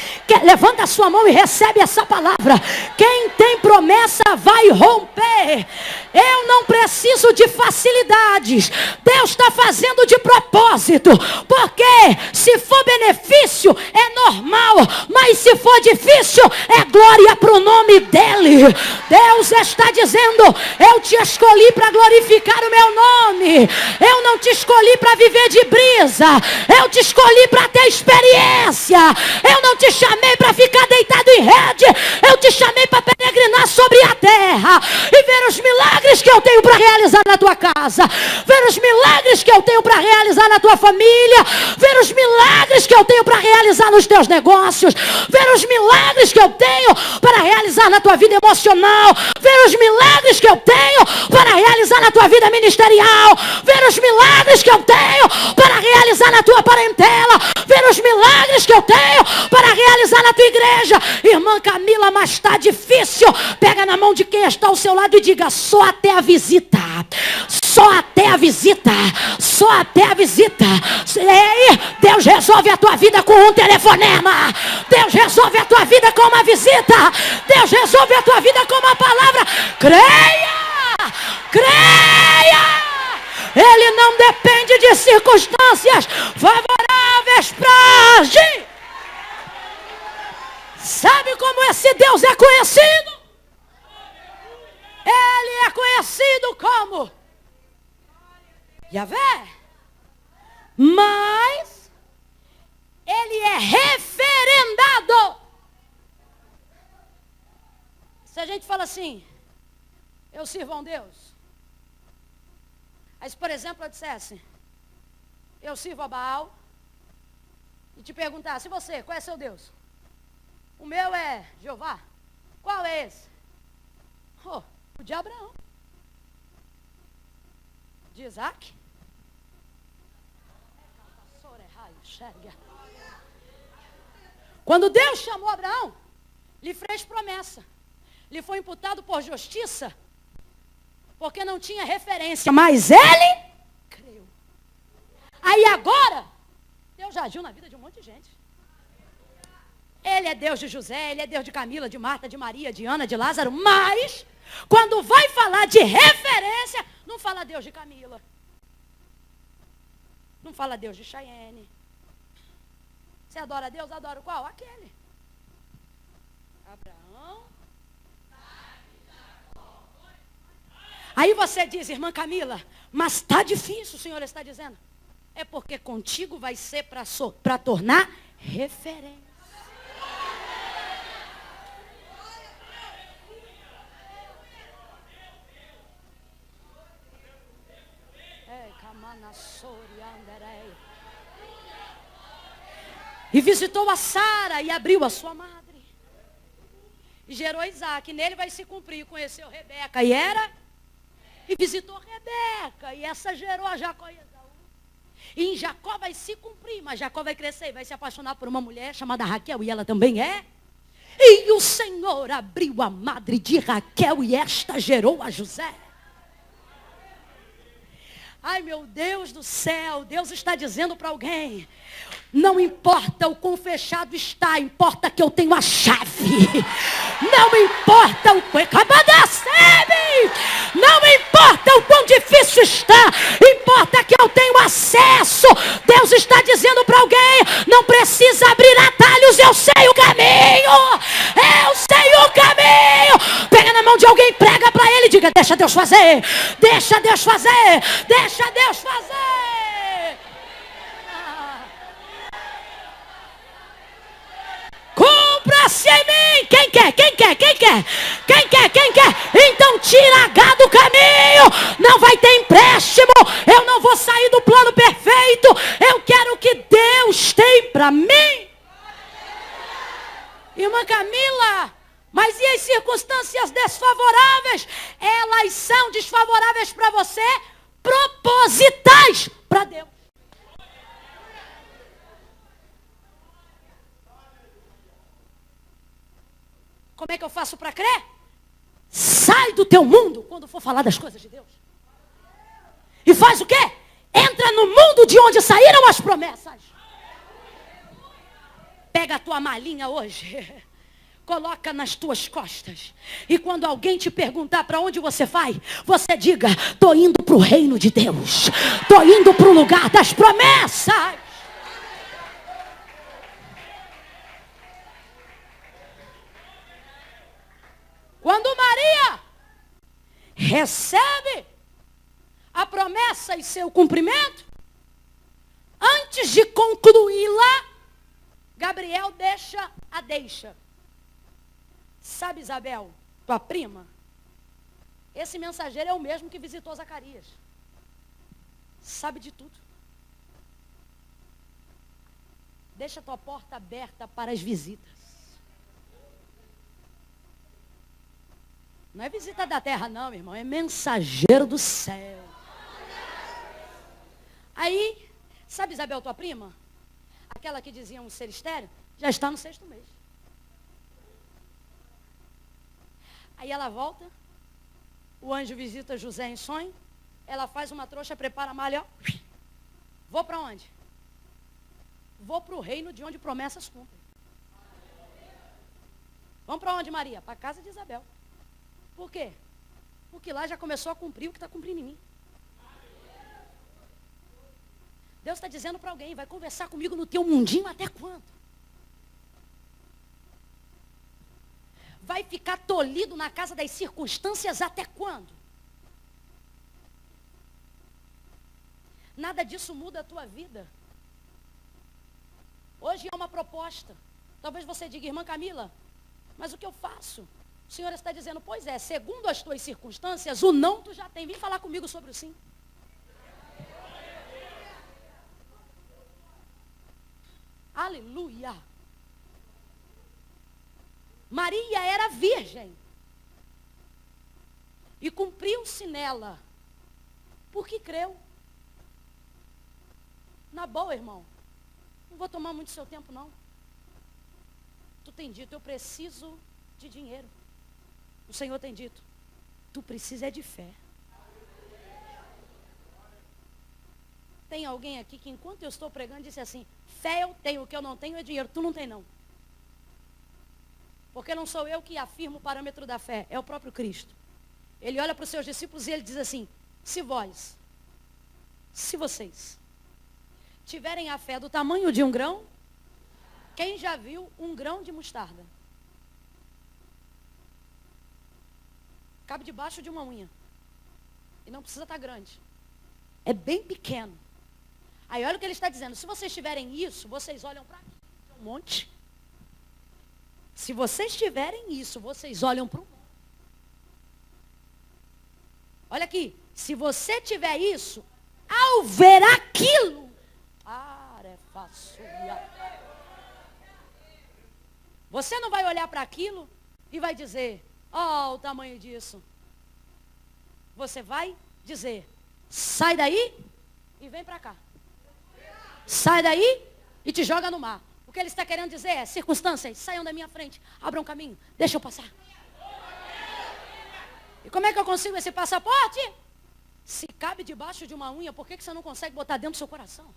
Levanta a sua mão e recebe essa palavra. Quem tem promessa vai romper. Eu não preciso de facilidades. Deus está fazendo de propósito. Porque se for benefício é normal. Mas se for difícil é glória para o nome dele. Deus está dizendo: eu te escolhi para glorificar o meu nome. Eu não te escolhi para viver de brisa. Eu te escolhi para ter experiência. Eu não te chamei para ficar deitado em rede. Eu te chamei para peregrinar sobre a terra e ver os milagres que eu tenho para realizar na tua casa, ver os milagres que eu tenho para realizar na tua família, ver os milagres que eu tenho para realizar nos teus negócios, ver os milagres que eu tenho para realizar na tua vida emocional, ver os milagres que eu tenho para realizar na tua vida ministerial, ver os milagres que eu tenho para realizar na tua parentela, ver os milagres que eu tenho para realizar na tua igreja. Irmã Camila, mas está difícil. Pega na mão de quem está ao seu lado e diga: só a até a visita. Só até a visita. Só até a visita. Ei, Deus resolve a tua vida com um telefonema. Deus resolve a tua vida com uma visita. Deus resolve a tua vida com uma palavra. Creia! Creia! Ele não depende de circunstâncias favoráveis para agir. Sabe como esse Deus é conhecido? Ele é conhecido como Yahvé. Mas ele é referendado. Se a gente fala assim, eu sirvo a um Deus. Aí se, por exemplo, eu dissesse, eu sirvo a Baal, e te perguntasse, e você, qual é seu Deus? O meu é Jeová. Qual é esse? Oh, o de Abraão. De Isaac. Quando Deus chamou Abraão, lhe fez promessa. Lhe foi imputado por justiça, porque não tinha referência. Mas ele creu. Aí agora, Deus já agiu na vida de um monte de gente. Ele é Deus de José, ele é Deus de Camila, de Marta, de Maria, de Ana, de Lázaro. Mas, quando vai falar de referência, não fala Deus de Camila. Não fala Deus de Chayenne. Você adora Deus? Adora qual? Aquele. Abraão. Aí você diz, irmã Camila, mas está difícil, o Senhor está dizendo. É porque contigo vai ser para tornar referência. E visitou a Sara e abriu a sua madre. E gerou Isaac. Nele vai se cumprir. Conheceu Rebeca e era. E visitou Rebeca. E essa gerou a Jacó e Esaú. E em Jacó vai se cumprir. Mas Jacó vai crescer e vai se apaixonar por uma mulher chamada Raquel. E ela também é. E o Senhor abriu a madre de Raquel. E esta gerou a José. Ai, meu Deus do céu, Deus está dizendo para alguém, não importa o quão fechado está, importa que eu tenho a chave. Não importa o quão não importa o quão difícil está, importa que eu tenho acesso. Deus está dizendo para alguém, não precisa abrir atalhos, eu sei o caminho. Eu sei o caminho. Pega na mão de alguém, prega para ele e diga, deixa Deus fazer. Deixa Deus fazer. Deixa Deus fazer. Cumpra-se em mim. Quem quer? Quem quer? Quem quer? Quem quer? Quem quer? Então tira H do caminho. Não vai ter empréstimo. Eu não vou sair do plano perfeito. Eu quero o que Deus tem para mim. Irmã Camila, mas e as circunstâncias desfavoráveis? Elas são desfavoráveis para você, propositais para Deus. Como é que eu faço para crer? Sai do teu mundo quando for falar das coisas de Deus. E faz o quê? Entra no mundo de onde saíram as promessas. Pega a tua malinha hoje, coloca nas tuas costas. E quando alguém te perguntar para onde você vai, você diga, estou indo para o reino de Deus. Estou indo para o lugar das promessas. Quando Maria recebe a promessa e seu cumprimento, antes de concluí-la, Gabriel deixa. Sabe, Isabel, tua prima? Esse mensageiro é o mesmo que visitou Zacarias. Sabe de tudo. Deixa tua porta aberta para as visitas. Não é visita da terra, não, meu irmão. É mensageiro do céu. Aí, sabe, Isabel, tua prima? Aquela que dizia um ser estéreo, já está no 6º mês. Aí ela volta, O anjo visita José em sonho. Ela faz uma trouxa, prepara a malha. Ó. Vou para onde? Vou para o reino de onde promessas cumprem. Vamos para onde, Maria? Para a casa de Isabel. Por quê? Porque lá já começou a cumprir o que está cumprindo em mim. Deus está dizendo para alguém, vai conversar comigo no teu mundinho até quando? Vai ficar tolhido na casa das circunstâncias até quando? Nada disso muda a tua vida. Hoje é uma proposta. Talvez você diga, irmã Camila, mas o que eu faço? O Senhor está dizendo, pois é, segundo as tuas circunstâncias, o não tu já tem. Vem falar comigo sobre o sim. Aleluia. Maria era virgem. E cumpriu-se nela. Porque creu. Na boa, irmão. Não vou tomar muito seu tempo, não. Tu tem dito, eu preciso de dinheiro. O Senhor tem dito, tu precisa de fé. Tem alguém aqui que enquanto eu estou pregando disse assim, fé eu tenho, o que eu não tenho é dinheiro. Tu não tem não. Porque não sou eu que afirmo o parâmetro da fé, é o próprio Cristo. Ele olha para os seus discípulos e ele diz assim, se vocês tiverem a fé do tamanho de um grão, quem já viu um grão de mostarda? Cabe debaixo de uma unha. E não precisa estar grande. É bem pequeno. Aí olha o que ele está dizendo. Se vocês tiverem isso, vocês olham para aqui, um monte. Se vocês tiverem isso, vocês olham para o monte. Olha aqui. Se você tiver isso, ao ver aquilo, você não vai olhar para aquilo e vai dizer, ó, o tamanho disso. Você vai dizer, sai daí e vem para cá. Sai daí e te joga no mar. O que ele está querendo dizer é, circunstâncias, saiam da minha frente, abram caminho, deixa eu passar. E como é que eu consigo esse passaporte? Se cabe debaixo de uma unha, por que você não consegue botar dentro do seu coração?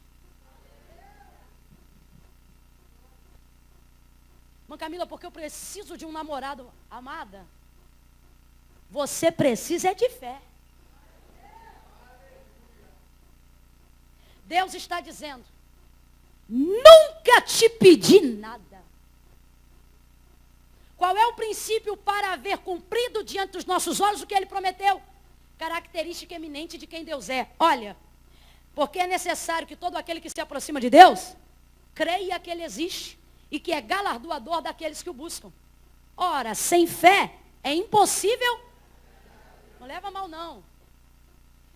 Irmã Camila, porque eu preciso de um namorado, amada. Você precisa de fé. Deus está dizendo, nunca te pedi nada. Qual é o princípio para haver cumprido diante dos nossos olhos o que ele prometeu? Característica eminente de quem Deus é. Olha, porque é necessário que todo aquele que se aproxima de Deus, creia que ele existe e que é galardoador daqueles que o buscam. Ora, sem fé é impossível. Não leva mal não.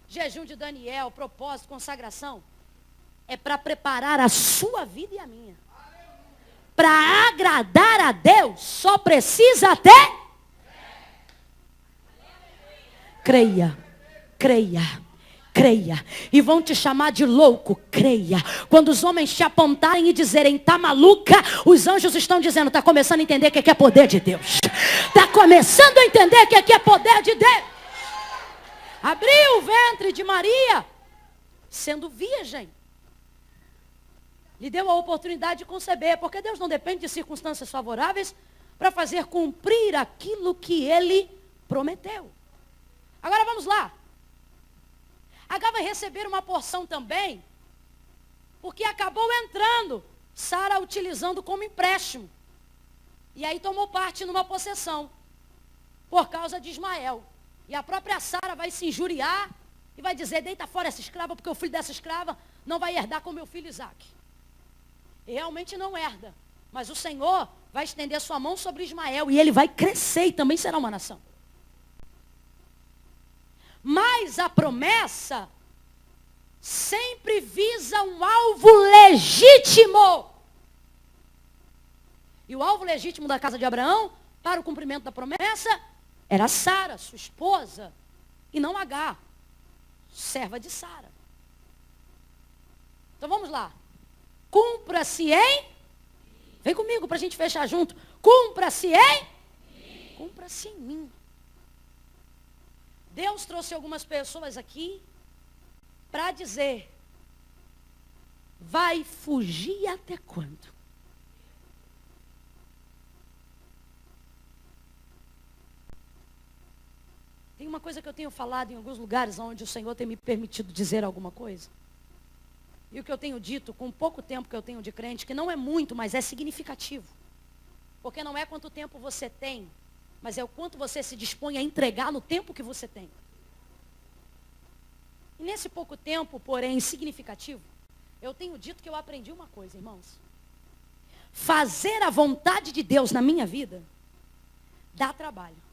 Jejum de Daniel, propósito, consagração, é para preparar a sua vida e a minha. Para agradar a Deus, só precisa ter. Creia, creia, creia. E vão te chamar de louco, creia. Quando os homens te apontarem e dizerem, tá maluca, os anjos estão dizendo, tá começando a entender que é poder de Deus. Tá começando a entender que é poder de Deus. Abriu o ventre de Maria, sendo virgem. Lhe deu a oportunidade de conceber, porque Deus não depende de circunstâncias favoráveis para fazer cumprir aquilo que ele prometeu. Agora vamos lá. Agar vai receber uma porção também, porque acabou entrando, Sara utilizando como empréstimo. E aí tomou parte numa possessão, por causa de Ismael. E a própria Sara vai se injuriar e vai dizer, deita fora essa escrava, porque o filho dessa escrava não vai herdar com meu filho Isaac. E realmente não herda. Mas o Senhor vai estender sua mão sobre Ismael e ele vai crescer e também será uma nação. Mas a promessa sempre visa um alvo legítimo. E o alvo legítimo da casa de Abraão, para o cumprimento da promessa, era Sara, sua esposa, e não Agar, serva de Sara. Então vamos lá. Cumpra-se em... Vem comigo para a gente fechar junto. Cumpra-se em... Cumpra-se em mim. Deus trouxe algumas pessoas aqui para dizer: vai fugir até quando? Tem uma coisa que eu tenho falado em alguns lugares onde o Senhor tem me permitido dizer alguma coisa. E o que eu tenho dito, com pouco tempo que eu tenho de crente, que não é muito, mas é significativo. Porque não é quanto tempo você tem, mas é o quanto você se dispõe a entregar no tempo que você tem. E nesse pouco tempo, porém significativo, eu tenho dito que eu aprendi uma coisa, irmãos. Fazer a vontade de Deus na minha vida dá trabalho.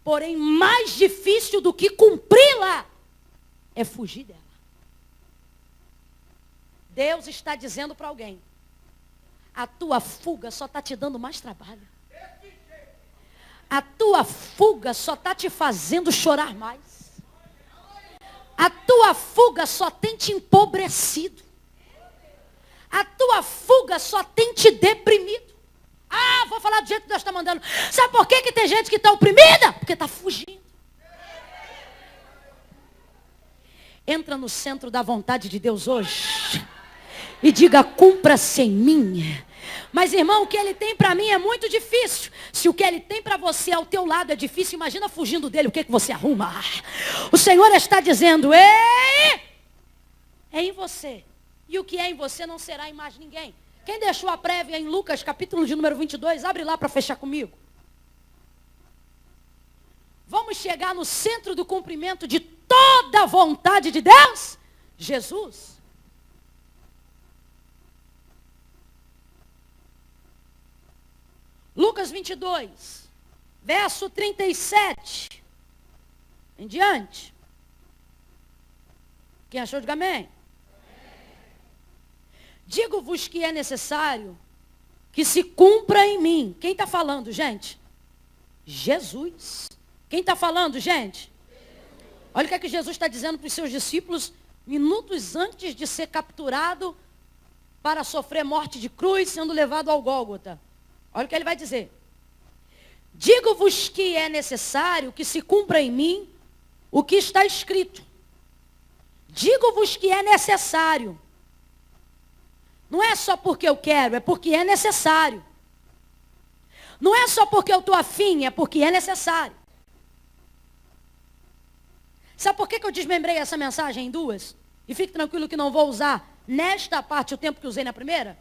Porém, mais difícil do que cumpri-la é fugir dela. Deus está dizendo para alguém: a tua fuga só está te dando mais trabalho. A tua fuga só está te fazendo chorar mais. A tua fuga só tem te empobrecido. A tua fuga só tem te deprimido. Ah, vou falar do jeito que Deus está mandando. Sabe por que tem gente que está oprimida? Porque está fugindo. Entra no centro da vontade de Deus hoje e diga: cumpra-se em mim. Mas, irmão, o que Ele tem para mim é muito difícil. Se o que Ele tem para você ao teu lado é difícil, imagina fugindo dele, o que você arruma? O Senhor está dizendo: ei, é em você. E o que é em você não será em mais ninguém. Quem deixou a prévia em Lucas, capítulo de número 22, abre lá para fechar comigo. Vamos chegar no centro do cumprimento de toda a vontade de Deus? Jesus. Lucas 22, verso 37. Em diante. Quem achou, diga amém. Digo-vos que é necessário que se cumpra em mim. Quem está falando, gente? Jesus. Quem está falando, gente? Olha o que é que Jesus está dizendo para os seus discípulos minutos antes de ser capturado para sofrer morte de cruz, sendo levado ao Gólgota. Olha o que ele vai dizer. Digo-vos que é necessário que se cumpra em mim o que está escrito. Digo-vos que é necessário. Não é só porque eu quero, é porque é necessário. Não é só porque eu estou afim, é porque é necessário. Sabe por que eu desmembrei essa mensagem em duas? E fique tranquilo que não vou usar nesta parte o tempo que usei na primeira.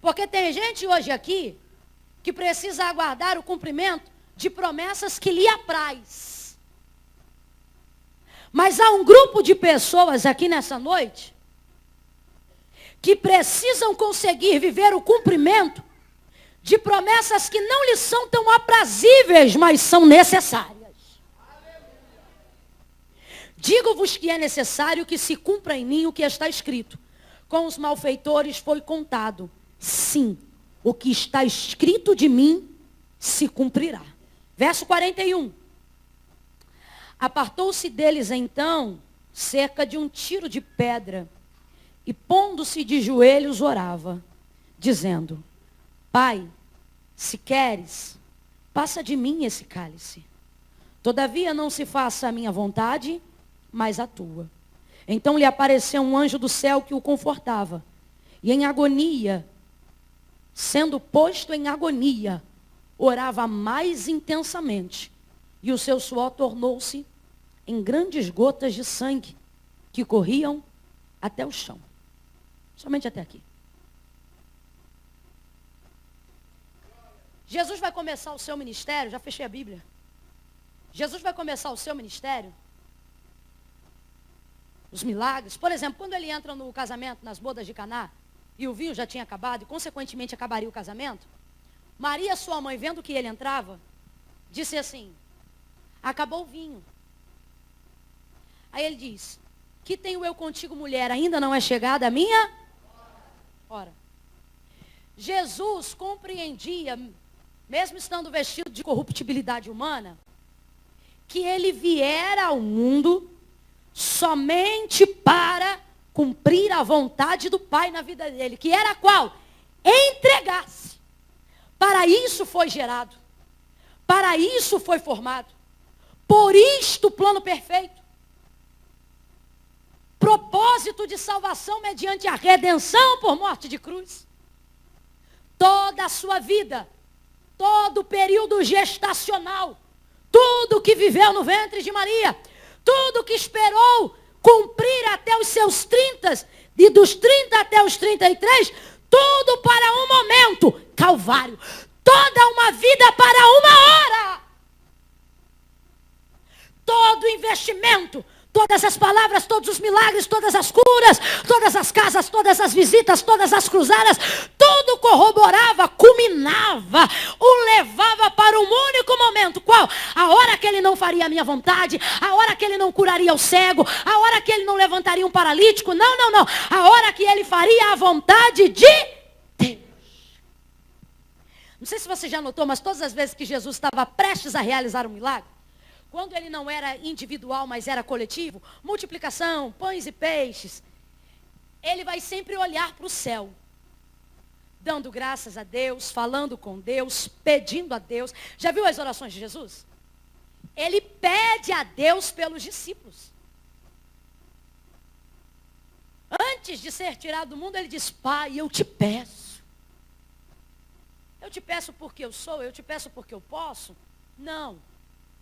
Porque tem gente hoje aqui que precisa aguardar o cumprimento de promessas que lhe apraz. Mas há um grupo de pessoas aqui nessa noite que precisam conseguir viver o cumprimento de promessas que não lhes são tão aprazíveis, mas são necessárias. Digo-vos que é necessário que se cumpra em mim o que está escrito. Com os malfeitores foi contado. Sim, o que está escrito de mim se cumprirá. Verso 41. Apartou-se deles então cerca de um tiro de pedra e pondo-se de joelhos orava, dizendo: Pai, se queres, passa de mim esse cálice. Todavia não se faça a minha vontade, mas a tua. Então lhe apareceu um anjo do céu que o confortava. E em agonia, sendo posto em agonia, orava mais intensamente. E o seu suor tornou-se em grandes gotas de sangue que corriam até o chão. Somente até aqui. Jesus vai começar o seu ministério, já fechei a Bíblia. Jesus vai começar o seu ministério, os milagres. Por exemplo, quando ele entra no casamento, nas bodas de Caná, e o vinho já tinha acabado, e consequentemente acabaria o casamento, Maria, sua mãe, vendo que ele entrava, disse assim: acabou o vinho. Aí ele diz: que tenho eu contigo, mulher? Ainda não é chegada a minha hora. Jesus compreendia, mesmo estando vestido de corruptibilidade humana, que ele viera ao mundo somente para cumprir a vontade do Pai na vida dele, que era qual? Entregar-se. Para isso foi gerado, para isso foi formado, Por isto, plano perfeito. Propósito de salvação mediante a redenção por morte de cruz. Toda a sua vida, todo o período gestacional, tudo que viveu no ventre de Maria, tudo que esperou cumprir até os seus 30, e dos 30 até os 33, tudo para um momento, Calvário. Toda uma vida para uma hora. Todo investimento, todas as palavras, todos os milagres, todas as curas, todas as casas, todas as visitas, todas as cruzadas, tudo corroborava, culminava, o levava para um único momento. Qual? A hora que ele não faria a minha vontade, a hora que ele não curaria o cego, a hora que ele não levantaria um paralítico, não. A hora que ele faria a vontade de Deus. Não sei se você já notou, mas todas as vezes que Jesus estava prestes a realizar um milagre, quando ele não era individual, mas era coletivo, multiplicação, pães e peixes, ele vai sempre olhar para o céu, dando graças a Deus, falando com Deus, pedindo a Deus. Já viu as orações de Jesus? Ele pede a Deus pelos discípulos. Antes de ser tirado do mundo, ele diz: Pai, eu te peço. Eu te peço porque eu sou, eu te peço porque eu posso? Não.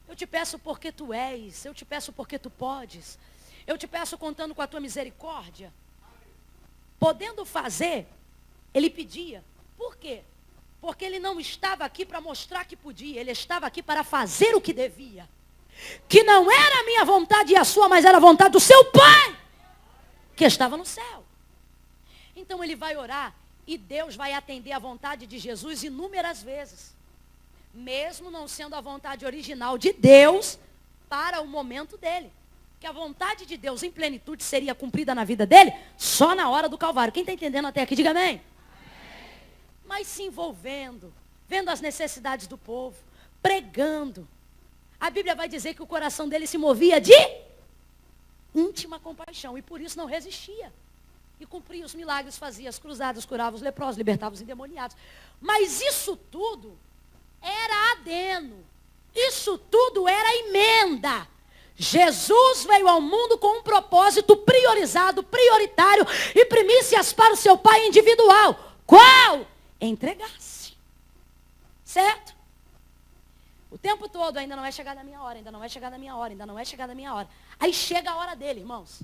Eu te peço porque tu és, eu te peço porque tu podes. Eu te peço contando com a tua misericórdia. Podendo fazer, ele pedia. Por quê? Porque ele não estava aqui para mostrar que podia, ele estava aqui para fazer o que devia. Que não era a minha vontade e a sua, mas era a vontade do seu Pai, que estava no céu. Então ele vai orar e Deus vai atender a vontade de Jesus inúmeras vezes. Mesmo não sendo a vontade original de Deus para o momento dele. Que a vontade de Deus em plenitude seria cumprida na vida dele só na hora do Calvário. Quem está entendendo até aqui, diga amém. Amém. Mas se envolvendo, vendo as necessidades do povo, pregando. A Bíblia vai dizer que o coração dele se movia de íntima compaixão e por isso não resistia. E cumpria os milagres, fazia as cruzadas, curava os leprosos, libertava os endemoniados. Mas isso tudo era adeno. Isso tudo era emenda. Jesus veio ao mundo com um propósito priorizado, prioritário e primícias para o seu Pai individual. Qual? Entregar-se. Certo? O tempo todo ainda não é chegada a minha hora, ainda não é chegada a minha hora, ainda não é chegada a minha hora. Aí chega a hora dele, irmãos.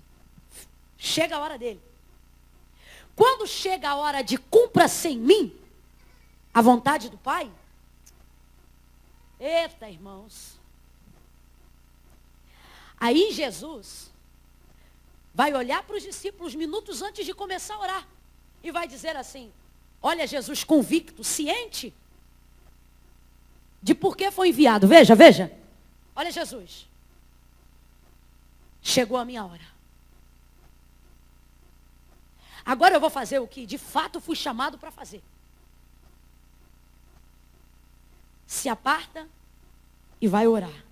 Chega a hora dele. Quando chega a hora de cumpra-se em mim a vontade do Pai, eita, irmãos. Aí Jesus vai olhar para os discípulos minutos antes de começar a orar. E vai dizer assim: olha, Jesus convicto, ciente de por que foi enviado. Veja. Olha Jesus. Chegou a minha hora. Agora eu vou fazer o que de fato fui chamado para fazer. Se aparta e vai orar.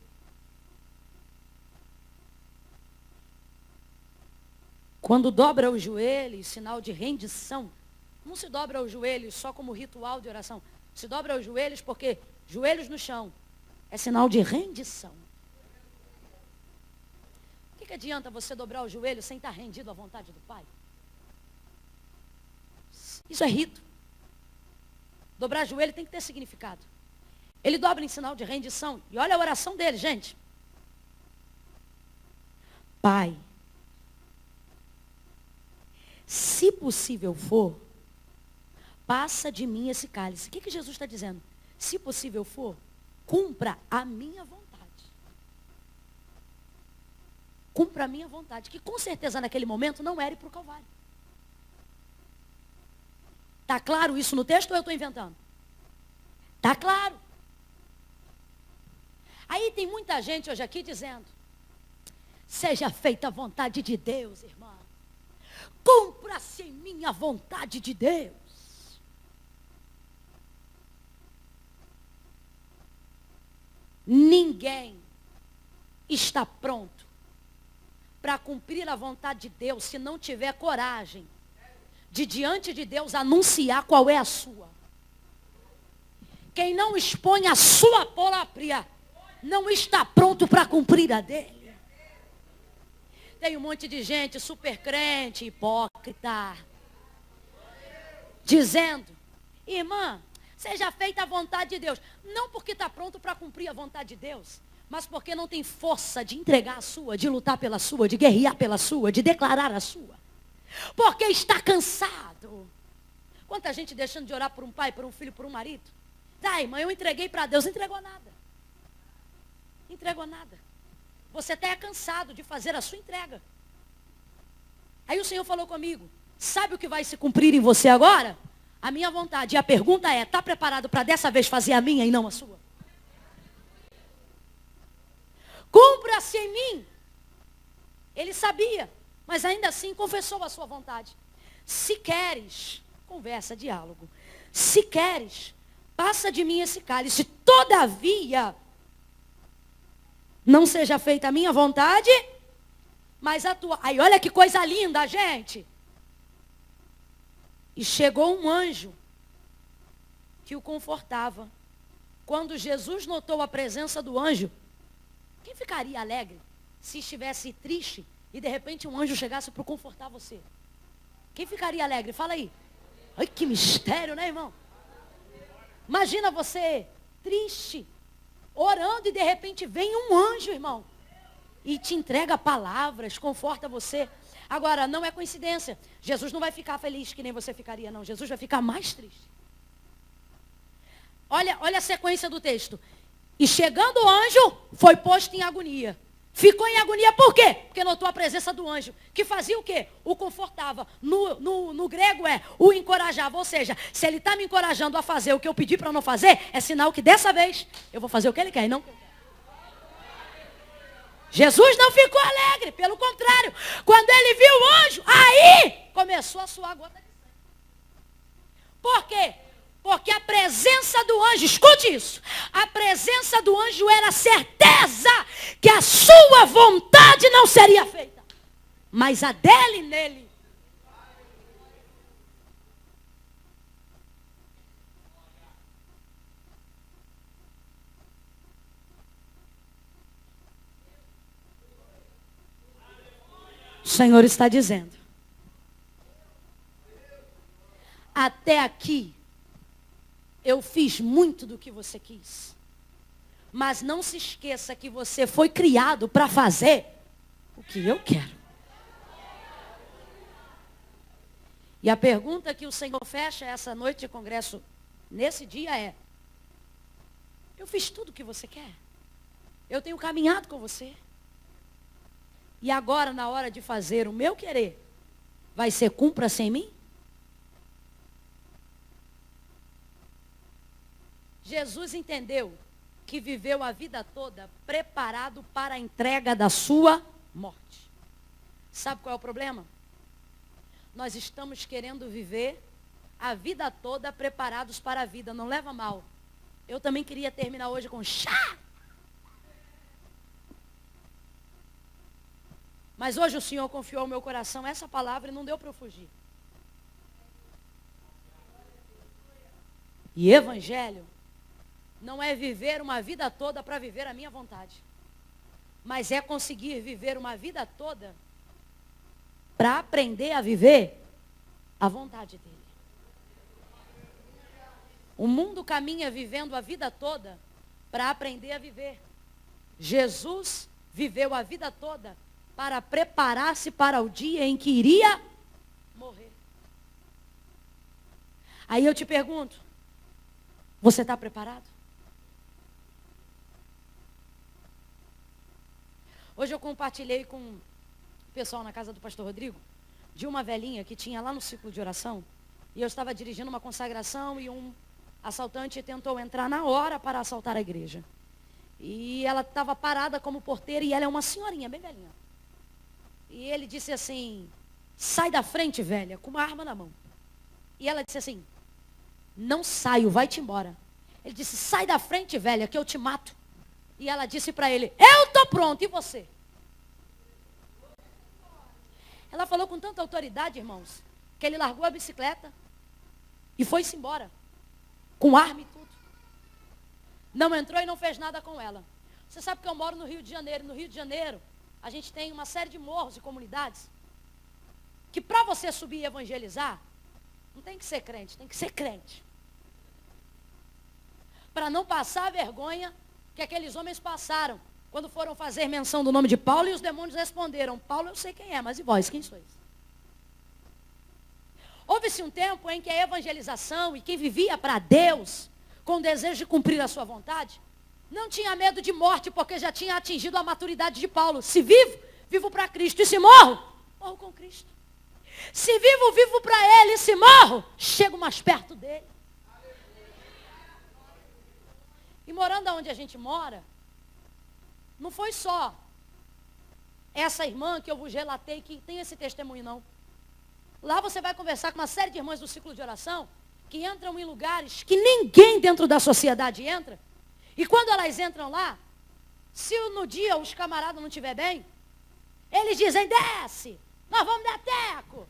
Quando dobra os joelhos, sinal de rendição, não se dobra os joelhos só como ritual de oração. Se dobra os joelhos porque joelhos no chão é sinal de rendição. O que adianta você dobrar o joelho sem estar rendido à vontade do Pai? Isso é rito. Dobrar joelho tem que ter significado. Ele dobra em sinal de rendição. E olha a oração dele, gente. Pai, se possível for, passa de mim esse cálice. O que Jesus está dizendo? Se possível for, cumpra a minha vontade. Cumpra a minha vontade. Que com certeza naquele momento não era ir para o Calvário. Está claro isso no texto ou eu estou inventando? Está claro. Aí tem muita gente hoje aqui dizendo: seja feita a vontade de Deus, irmã. Cumpra-se em mim a vontade de Deus. Ninguém está pronto para cumprir a vontade de Deus se não tiver coragem de diante de Deus anunciar qual é a sua. Quem não expõe a sua própria não está pronto para cumprir a dele. Tem um monte de gente super crente, hipócrita, dizendo: irmã, seja feita a vontade de Deus. Não porque está pronto para cumprir a vontade de Deus, mas porque não tem força de entregar a sua, de lutar pela sua, de guerrear pela sua, de declarar a sua. Porque está cansado. Quanta gente deixando de orar por um pai, por um filho, por um marido. Tá, irmã, eu entreguei para Deus. Não entregou nada. Entregou nada. Você até é cansado de fazer a sua entrega. Aí o Senhor falou comigo: sabe o que vai se cumprir em você agora? A minha vontade. E a pergunta é: está preparado para dessa vez fazer a minha e não a sua? Cumpra-se em mim. Ele sabia, mas ainda assim confessou a sua vontade. Se queres, conversa, diálogo. Se queres, passa de mim esse cálice. Todavia, não seja feita a minha vontade, mas a tua. Aí olha que coisa linda, gente. E chegou um anjo que o confortava. Quando Jesus notou a presença do anjo, quem ficaria alegre se estivesse triste e de repente um anjo chegasse para confortar você? Quem ficaria alegre? Fala aí. Ai, que mistério, né, irmão? Imagina você triste, orando, e de repente vem um anjo, irmão, e te entrega palavras, conforta você. Agora, não é coincidência. Jesus não vai ficar feliz que nem você ficaria, não. Jesus vai ficar mais triste. Olha a sequência do texto. E chegando o anjo, foi posto em agonia. Ficou em agonia por quê? Porque notou a presença do anjo, que fazia o quê? O confortava. No grego é o encorajava. Ou seja, se ele está me encorajando a fazer o que eu pedi para não fazer, é sinal que dessa vez eu vou fazer o que ele quer e não o que eu quero. Jesus não ficou alegre, pelo contrário. Quando ele viu o anjo, aí começou a suar gota de sangue. Por quê? Porque a presença do anjo, escute isso, a presença do anjo era a certeza que a sua vontade não seria feita, mas a dele nele. O Senhor está dizendo: até aqui eu fiz muito do que você quis. Mas não se esqueça que você foi criado para fazer o que eu quero. E a pergunta que o Senhor fecha essa noite de congresso, nesse dia, é: eu fiz tudo o que você quer? Eu tenho caminhado com você? E agora, na hora de fazer o meu querer, vai ser cumpra-se em mim? Jesus entendeu que viveu a vida toda preparado para a entrega da sua morte. Sabe qual é o problema? Nós estamos querendo viver a vida toda preparados para a vida. Não leva mal. Eu também queria terminar hoje com chá. Mas hoje o Senhor confiou ao meu coração essa palavra e não deu para eu fugir. E evangelho não é viver uma vida toda para viver a minha vontade, mas é conseguir viver uma vida toda para aprender a viver a vontade dele. O mundo caminha vivendo a vida toda para aprender a viver. Jesus viveu a vida toda para preparar-se para o dia em que iria morrer. Aí eu te pergunto: você está preparado? Hoje eu compartilhei com o pessoal na casa do pastor Rodrigo de uma velhinha que tinha lá no ciclo de oração, e eu estava dirigindo uma consagração e um assaltante tentou entrar na hora para assaltar a igreja. E ela estava parada como porteira e ela é uma senhorinha bem velhinha. E ele disse assim: sai da frente, velha, com uma arma na mão. E ela disse assim: não saio, vai-te embora. Ele disse: sai da frente, velha, que eu te mato. E ela disse para ele: eu estou pronto, e você? Ela falou com tanta autoridade, irmãos, que ele largou a bicicleta e foi-se embora, com arma e tudo. Não entrou e não fez nada com ela. Você sabe que eu moro no Rio de Janeiro. No Rio de Janeiro, a gente tem uma série de morros e comunidades que para você subir e evangelizar, não tem que ser crente, tem que ser crente. Para não passar a vergonha que aqueles homens passaram quando foram fazer menção do nome de Paulo, e os demônios responderam: Paulo, eu sei quem é, mas e vós, quem sois? Houve-se um tempo em que a evangelização e quem vivia para Deus, com o desejo de cumprir a sua vontade, não tinha medo de morte, porque já tinha atingido a maturidade de Paulo. Se vivo, vivo para Cristo, e se morro, morro com Cristo. Se vivo, vivo para Ele, e se morro, chego mais perto dEle. E morando onde a gente mora, não foi só essa irmã que eu vos relatei que tem esse testemunho, não. Lá você vai conversar com uma série de irmãs do ciclo de oração que entram em lugares que ninguém dentro da sociedade entra. E quando elas entram lá, se no dia os camaradas não estiver bem, eles dizem: desce, nós vamos dar teco.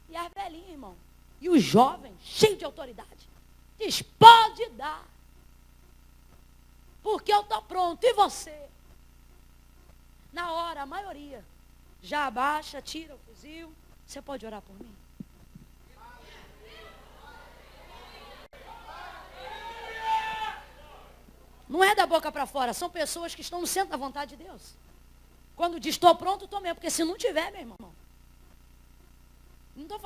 E as velhinhas, irmão, e os jovens, cheios de autoridade, diz: pode dar, porque eu estou pronto, e você? Na hora, a maioria já abaixa, tira o fuzil. Você pode orar por mim? Não é da boca para fora, são pessoas que estão no centro da vontade de Deus. Quando diz estou pronto, estou mesmo, porque se não tiver, meu irmão, não estou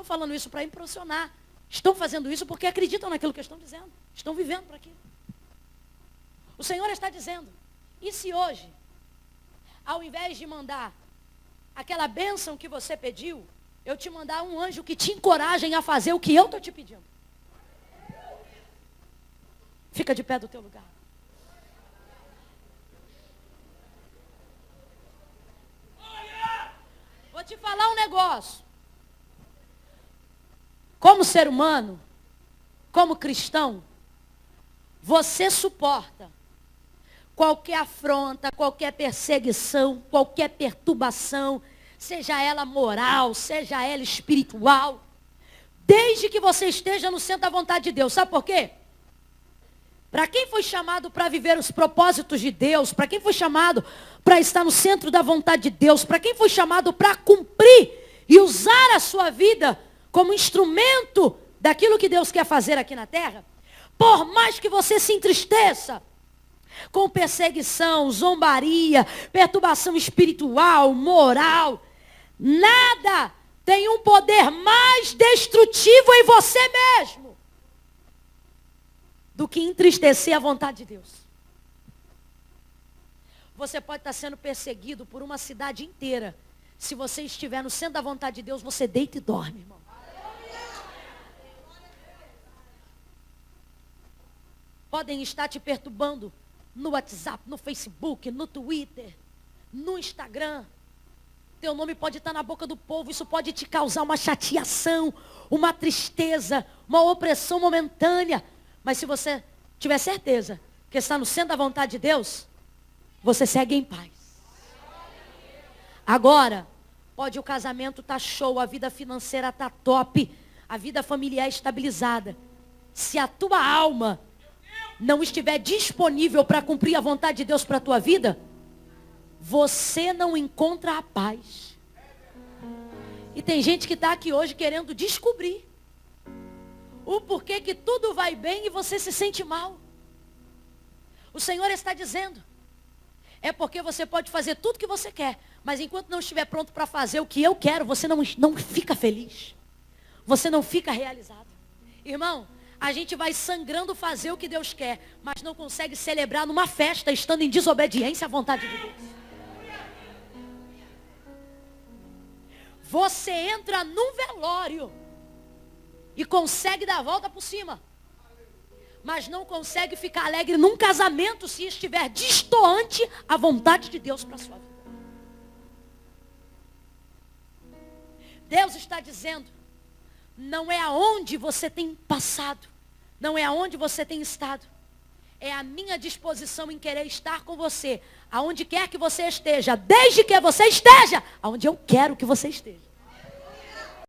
falando isso para impressionar. Estão fazendo isso porque acreditam naquilo que estão dizendo. Estão vivendo para aquilo. O Senhor está dizendo: e se hoje, ao invés de mandar aquela bênção que você pediu, eu te mandar um anjo que te encorajem a fazer o que eu estou te pedindo? Fica de pé do teu lugar. Vou te falar um negócio. Como ser humano, como cristão, você suporta qualquer afronta, qualquer perseguição, qualquer perturbação, seja ela moral, seja ela espiritual, desde que você esteja no centro da vontade de Deus. Sabe por quê? Para quem foi chamado para viver os propósitos de Deus, para quem foi chamado para estar no centro da vontade de Deus, para quem foi chamado para cumprir e usar a sua vida como instrumento daquilo que Deus quer fazer aqui na terra, por mais que você se entristeça com perseguição, zombaria, perturbação espiritual, moral, nada tem um poder mais destrutivo em você mesmo do que entristecer a vontade de Deus. Você pode estar sendo perseguido por uma cidade inteira. Se você estiver no centro da vontade de Deus, você deita e dorme, irmão. Podem estar te perturbando no WhatsApp, no Facebook, no Twitter, no Instagram. Teu nome pode estar na boca do povo. Isso pode te causar uma chateação, uma tristeza, uma opressão momentânea. Mas se você tiver certeza que está no centro da vontade de Deus, você segue em paz. Agora, pode o casamento estar show, a vida financeira está top, a vida familiar estabilizada. Se a tua alma não estiver disponível para cumprir a vontade de Deus para a tua vida, você não encontra a paz. E tem gente que está aqui hoje querendo descobrir o porquê que tudo vai bem e você se sente mal. O Senhor está dizendo: é porque você pode fazer tudo que você quer, mas enquanto não estiver pronto para fazer o que eu quero, você não fica feliz. Você não fica realizado. Irmão, a gente vai sangrando fazer o que Deus quer, mas não consegue celebrar numa festa estando em desobediência à vontade de Deus. Você entra num velório e consegue dar a volta por cima, mas não consegue ficar alegre num casamento se estiver destoante à vontade de Deus para a sua vida. Deus está dizendo: não é aonde você tem passado, não é aonde você tem estado, é a minha disposição em querer estar com você, aonde quer que você esteja, desde que você esteja aonde eu quero que você esteja.